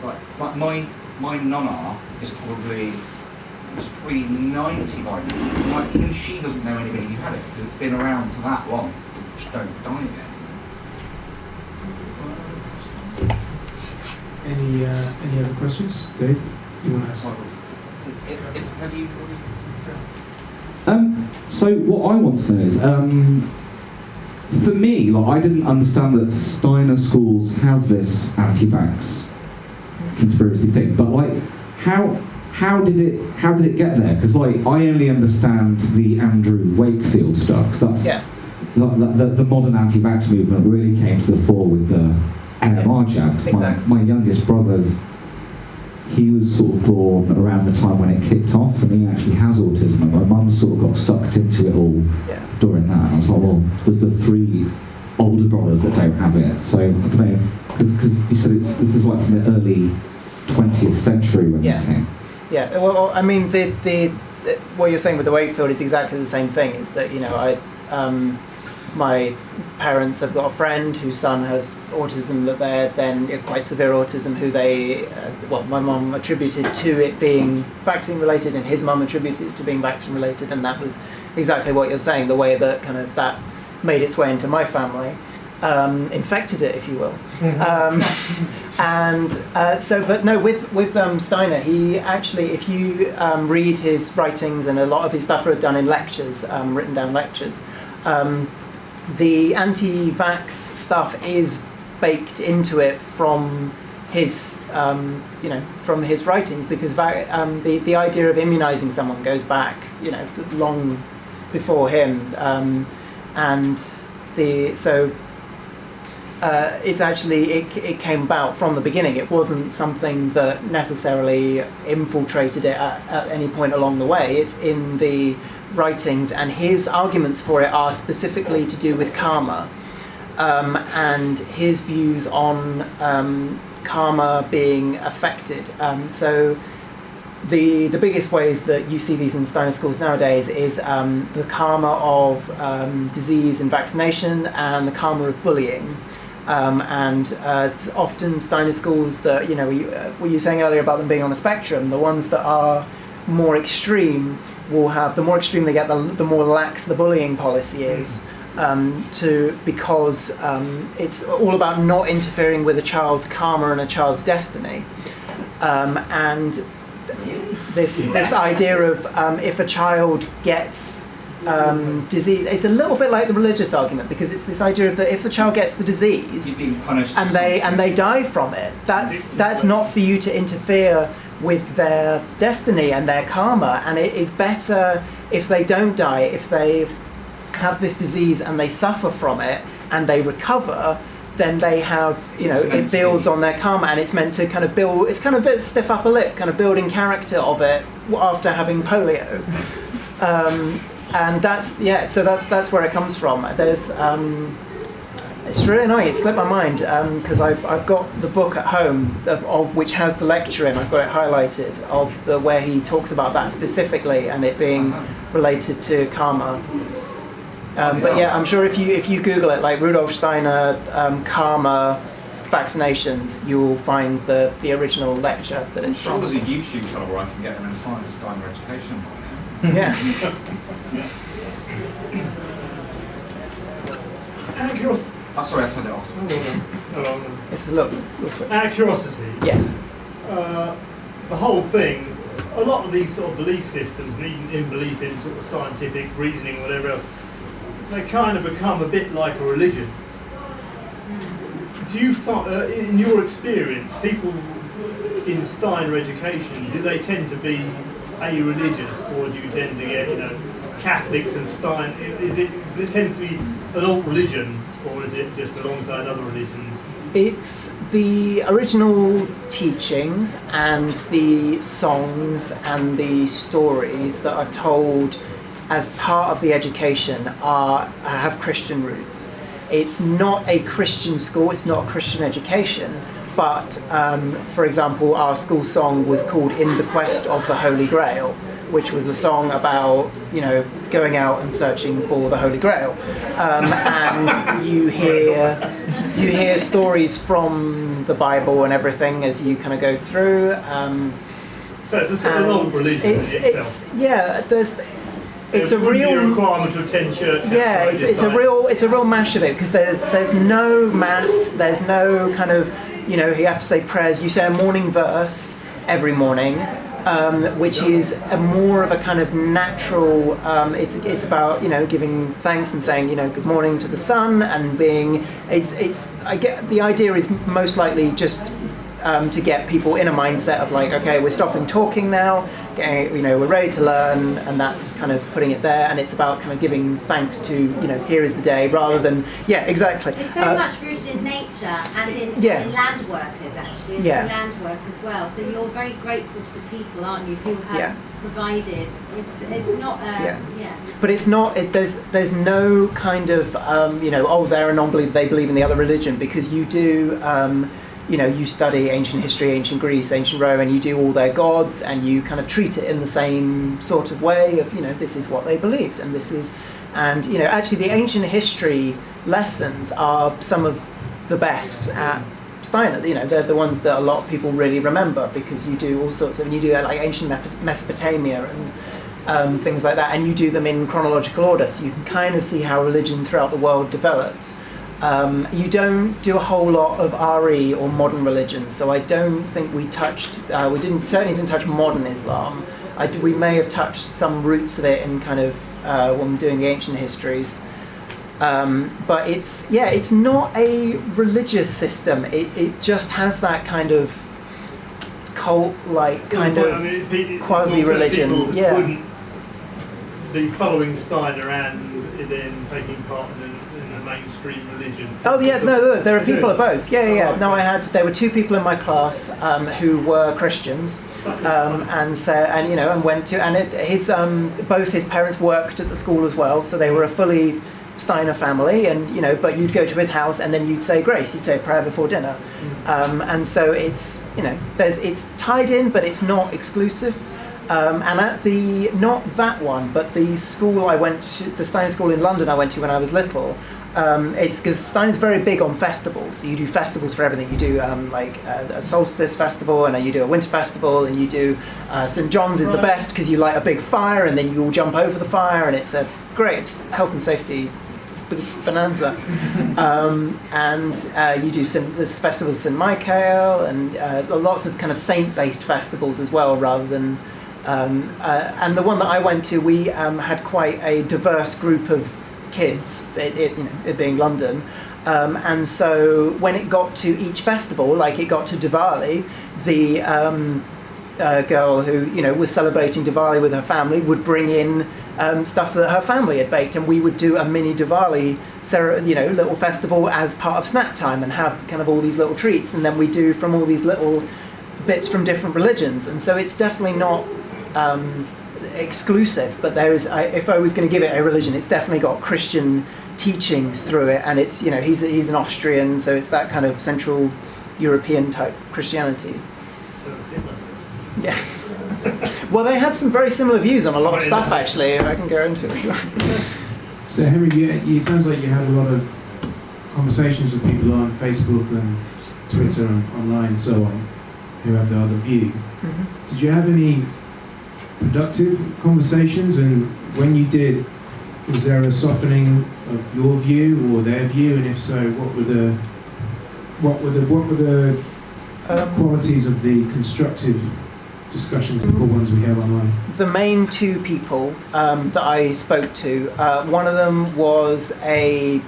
Like my nonna is probably 90 by now. Like even she doesn't know anybody who had it because it's been around for that long. Just don't die again. Any other questions, Dave? You want to ask? Have you? So what I want to know is, for me, like I didn't understand that Steiner schools have this anti-vax conspiracy thing, but like how did it get there? Because like I only understand the Andrew Wakefield stuff because that's the modern anti-vax movement really came to the fore with the MMR jabs. Exactly. My youngest brother's, he was sort of born around the time when it kicked off, and he actually has autism. And my mum sort of got sucked into it all during that. And I was like, well, there's the 3 older brothers that don't have it. So I don't know, because you said this is like from the early 20th century when this came. Yeah. Well, I mean, the what you're saying with the Wakefield is exactly the same thing. Is that my parents have got a friend whose son has autism, that they're then quite severe autism, who they, my mum attributed to it being vaccine related and his mum attributed it to being vaccine related, and that was exactly what you're saying, the way that kind of that made its way into my family, infected it, if you will. But no, with Steiner, he actually, if you read his writings, and a lot of his stuff are done in lectures, written down lectures, the anti-vax stuff is baked into it from his, from his writings, because the idea of immunizing someone goes back, long before him, it's actually it came about from the beginning. It wasn't something that necessarily infiltrated it at any point along the way. It's in the writings, and his arguments for it are specifically to do with karma, and his views on karma being affected. So the biggest ways that you see these in Steiner schools nowadays is the karma of disease and vaccination, and the karma of bullying. Often Steiner schools that, were you saying earlier about them being on a spectrum, the ones that are more extreme will have, the more extreme they get, the more lax the bullying policy is, because it's all about not interfering with a child's karma and a child's destiny. And this idea of if a child gets disease, it's a little bit like the religious argument, because it's this idea of that if the child gets the disease and they die from it, that's not for you to interfere with their destiny and their karma, and it is better if they don't die, if they have this disease and they suffer from it and they recover, then they have, it builds on their karma, and it's meant to kind of build, it's kind of a bit stiff upper lip, kind of building character of it after having polio. And that's where it comes from. There's it's really annoying, it slipped my mind, because I've got the book at home of which has the lecture in, I've got it highlighted, of where he talks about that specifically, and it being related to karma. But yeah, I'm sure if you Google it, like Rudolf Steiner, karma, vaccinations, you will find the original lecture that it's from. There's a YouTube channel where I can get an entire Steiner education by now. Yeah. Out of curiosity. Oh, sorry, I turned it off. It's a look. We'll switch. Out of curiosity. Yes. The whole thing, a lot of these sort of belief systems, and even in belief in sort of scientific reasoning, whatever else, they kind of become a bit like a religion. Do you find, in your experience, people in Steiner education, do they tend to be a-religious, or do you tend to get, Catholics and Stein, does it tend to be an alt religion, or is it just alongside other religions? It's the original teachings and the songs and the stories that are told as part of the education have Christian roots. It's not a Christian school, it's not a Christian education, but for example, our school song was called In the Quest of the Holy Grail, which was a song about, going out and searching for the Holy Grail. And you hear stories from the Bible and everything as you kind of go through. So it's a sort of old religion itself. It's a real requirement to attend church. Yeah, it's a real mash of it, because there's no mass, there's no kind of, you have to say prayers. You say a morning verse every morning, which is more of a kind of natural. It's about giving thanks and saying good morning to the sun and being. I get the idea is most likely just to get people in a mindset of like, okay, we're stopping talking now. We're ready to learn, and that's kind of putting it there. And it's about kind of giving thanks to here is the day, rather than exactly. It's very much rooted in nature and in land workers actually, as land work as well. So you're very grateful to the people, aren't you, who have provided. It's not But it's not. There's no kind of they're a non-believer, they believe in the other religion, because you do. You study ancient history, ancient Greece, ancient Rome, and you do all their gods, and you kind of treat it in the same sort of way of, this is what they believed, and this is, and, actually the ancient history lessons are some of the best at Steiner. They're the ones that a lot of people really remember, because you do all sorts of, you do like ancient Mesopotamia and things like that, and you do them in chronological order, so you can kind of see how religion throughout the world developed. You don't do a whole lot of RE or modern religion, so I don't think we touched. We certainly didn't touch modern Islam. We may have touched some roots of it in kind of when doing the ancient histories, but it's not a religious system. It just has that kind of cult-like kind of quasi-religion. Yeah. Wouldn't be following Steiner and then taking part in mainstream religion. Oh yeah, no, there are people of both. Yeah. No, there were two people in my class who were Christians, and went to, and both his parents worked at the school as well, so they were a fully Steiner family, and but you'd go to his house and then you'd say grace, you'd say a prayer before dinner, and so it's it's tied in, but it's not exclusive. And at not that one, but the school I went to, the Steiner school in London I went to when I was little, it's because Steiner's very big on festivals. So you do festivals for everything. You do a solstice festival, and you do a winter festival, and you do St. John's is the best because you light a big fire and then you all jump over the fire, and it's it's health and safety bonanza. And you do this festival of St. Michael, and lots of kind of saint-based festivals as well, rather than. And the one that I went to, we had quite a diverse group of kids, it being London, and so when it got to each festival, like it got to Diwali, the girl who was celebrating Diwali with her family would bring in stuff that her family had baked, and we would do a mini Diwali little festival as part of snack time and have kind of all these little treats, and then we do from all these little bits from different religions, and so it's definitely not exclusive, but there is. If I was going to give it a religion, it's definitely got Christian teachings through it, and it's he's an Austrian, so it's that kind of Central European type Christianity. Yeah. Well, they had some very similar views on a lot of stuff, actually. I can go into it. So Henry, it sounds like you had a lot of conversations with people on Facebook and Twitter and online and so on who have the other view. Mm-hmm. Did you have any productive conversations, and when you did, was there a softening of your view or their view, and if so, what were the qualities of the constructive discussions, the ones we have online? The main two people that I spoke to, one of them was a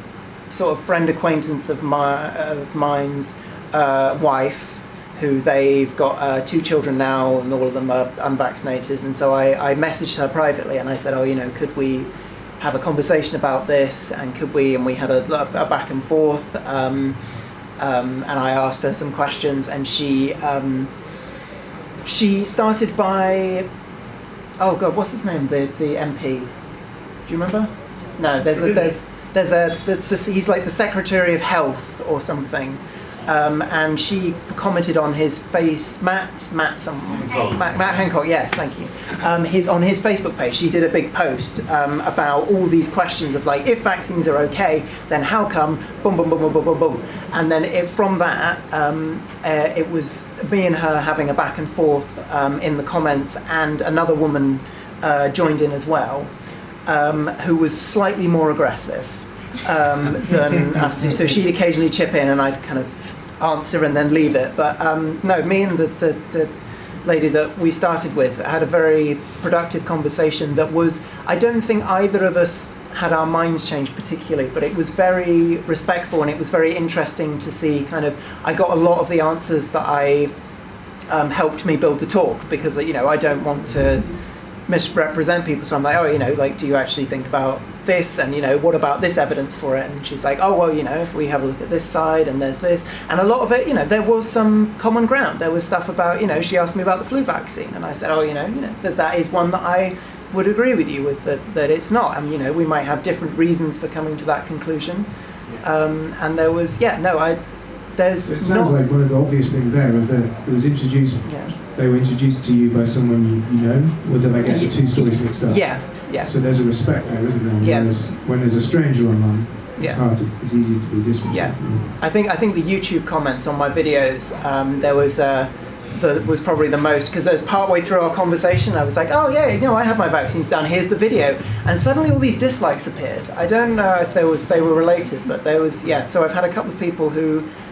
sort of friend acquaintance of mine's wife, who they've got 2 children now, and all of them are unvaccinated. And so I messaged her privately, and I said, could we have a conversation about this, and we had a back and forth, and I asked her some questions, and she started by, oh God, what's his name, the MP? Do you remember? No, he's like the Secretary of Health or something. And she commented on his Matt Hancock, yes, thank you. On his Facebook page, she did a big post about all these questions of like, if vaccines are okay, then how come, boom, boom, boom, boom, boom, boom, boom. And then from that, it was me and her having a back and forth in the comments, and another woman joined in as well, who was slightly more aggressive than us two. So she'd occasionally chip in, and I'd kind of answer and then leave it. But no, me and the lady that we started with had a very productive conversation that was, I don't think either of us had our minds changed particularly, but it was very respectful, and it was very interesting to see I got a lot of the answers that I helped me build the talk, because I don't want to misrepresent people, so I'm like, do you actually think about this, and what about this evidence for it? And she's like, oh well, if we have a look at this side, and there's this, and a lot of it, there was some common ground. There was stuff about, she asked me about the flu vaccine, and I said, that is one that I would agree with you with, that it's not, and we might have different reasons for coming to that conclusion. And there was, there's it sounds like one of the obvious things there is that it was introduced. Yeah. They were introduced to you by someone you know, or did I get the 2 stories mixed up? Yeah. So there's a respect there, isn't there? Yeah. When there's a stranger online, it's easy to be disrespectful. Yeah. I think the YouTube comments on my videos, there was probably the most, because there's partway through our conversation, I was like, oh yeah, I have my vaccines done, here's the video, and suddenly all these dislikes appeared. I don't know if they were related, but there was, so I've had a couple of people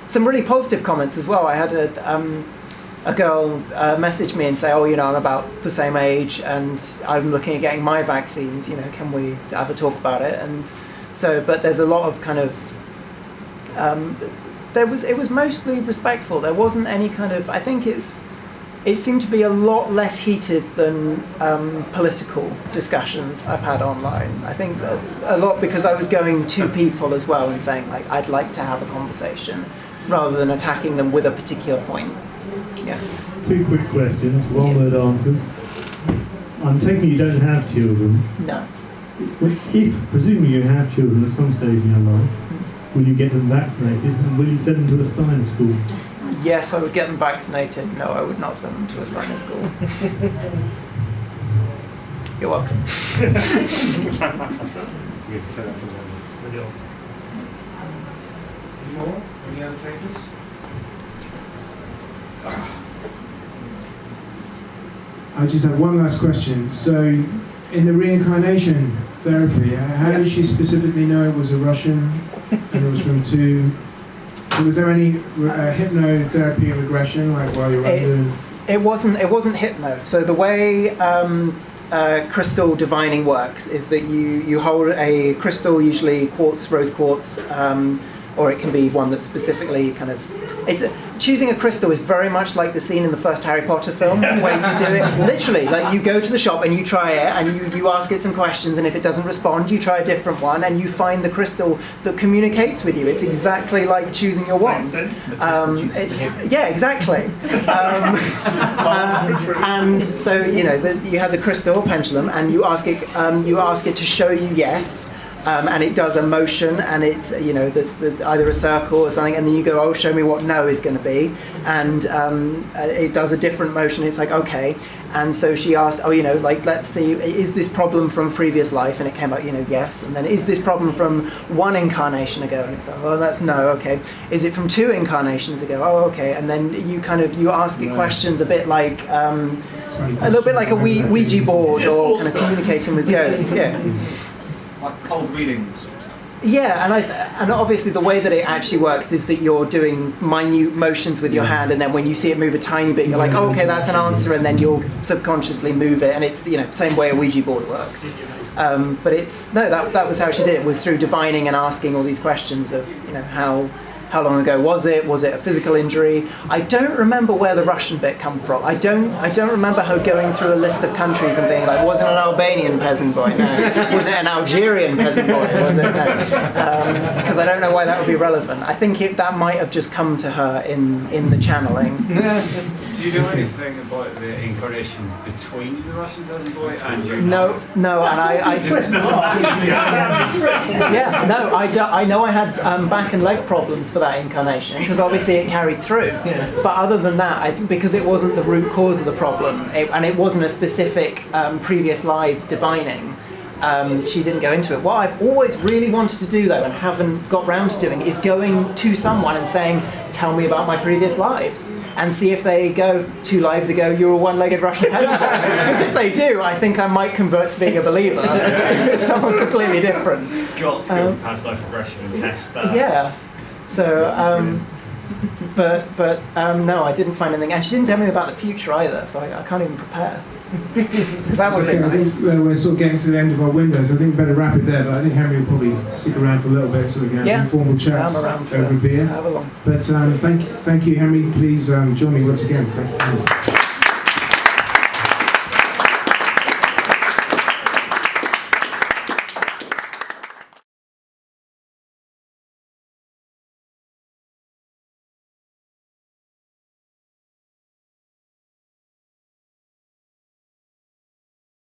some really positive comments as well. I had a girl message me and say, I'm about the same age, and I'm looking at getting my vaccines, can we have a talk about it? And so, but there's a lot of it was mostly respectful. There wasn't any I think it seemed to be a lot less heated than political discussions I've had online. I think a lot because I was going to people as well and saying I'd like to have a conversation, rather than attacking them with a particular point. Yeah. 2 quick questions, one-word answers. I'm taking you don't have children. No. If, presumably you have children at some stage in your life, will you get them vaccinated, and will you send them to a Steiner school? Yes, I would get them vaccinated. No, I would not send them to a Steiner school. You're welcome. We'd say that to them. Any more? Any other takers? I just have one last question. So, in the reincarnation therapy, how did she specifically know it was a Russian and it was from 2? So was there any hypnotherapy and regression, like while you were under? It wasn't hypno. So the way crystal divining works is that you hold a crystal, usually quartz, rose quartz, or it can be one that's specifically choosing a crystal is very much like the scene in the first Harry Potter film where you do it literally, like you go to the shop and you try it and you ask it some questions, and if it doesn't respond you try a different one and you find the crystal that communicates with you. It's exactly like choosing your wand. Exactly. And so you have the crystal pendulum and you ask it to show you yes. And it does a motion, and it's that's either a circle or something, and then you go, oh, show me what no is going to be, and it does a different motion. It's like, okay, and so she asked, let's see, is this problem from a previous life? And it came out, yes. And then is this problem from 1 incarnation ago? And it's like, well, that's no, okay. Is it from 2 incarnations ago? Oh, okay. And then you ask it questions a bit like a little bit like a Ouija board, or kind of communicating with ghosts. Yeah. Like cold readings. Yeah, and obviously the way that it actually works is that you're doing minute motions with your hand, and then when you see it move a tiny bit, you're like, oh, okay, that's an answer, and then you'll subconsciously move it, and it's same way a Ouija board works. But that was how she did it, was through divining and asking all these questions of how How long ago was it? Was it a physical injury? I don't remember where the Russian bit come from. I don't remember her going through a list of countries and being like, was it an Albanian peasant boy? No. Was it an Algerian peasant boy? Was it? No. Because I don't know why that would be relevant. I think that might have just come to her in the channeling. Do you know anything about the incarnation between the Russian peasant boy and you? No, and I yeah, no, I know I had back and leg problems for that incarnation because obviously it carried through. Yeah. But other than that, because it wasn't the root cause of the problem, and it wasn't a specific previous lives divining, she didn't go into it. What I've always really wanted to do though, and haven't got round to doing, is going to someone and saying, tell me about my previous lives. And see if they go, 2 lives ago you were a one-legged Russian peasant. Because if they do, I think I might convert to being a believer. It's someone completely different. Got to go for past life regression and test that. Yeah. So, no, I didn't find anything. And she didn't tell me about the future either, so I can't even prepare. Because that would have been nice. We're sort of getting to the end of our window, so I think we better wrap it there. But I think Henry will probably stick around for a little bit so we can have informal chats over beer. Have a long. But thank you, Henry. Please join me once again. Thank you.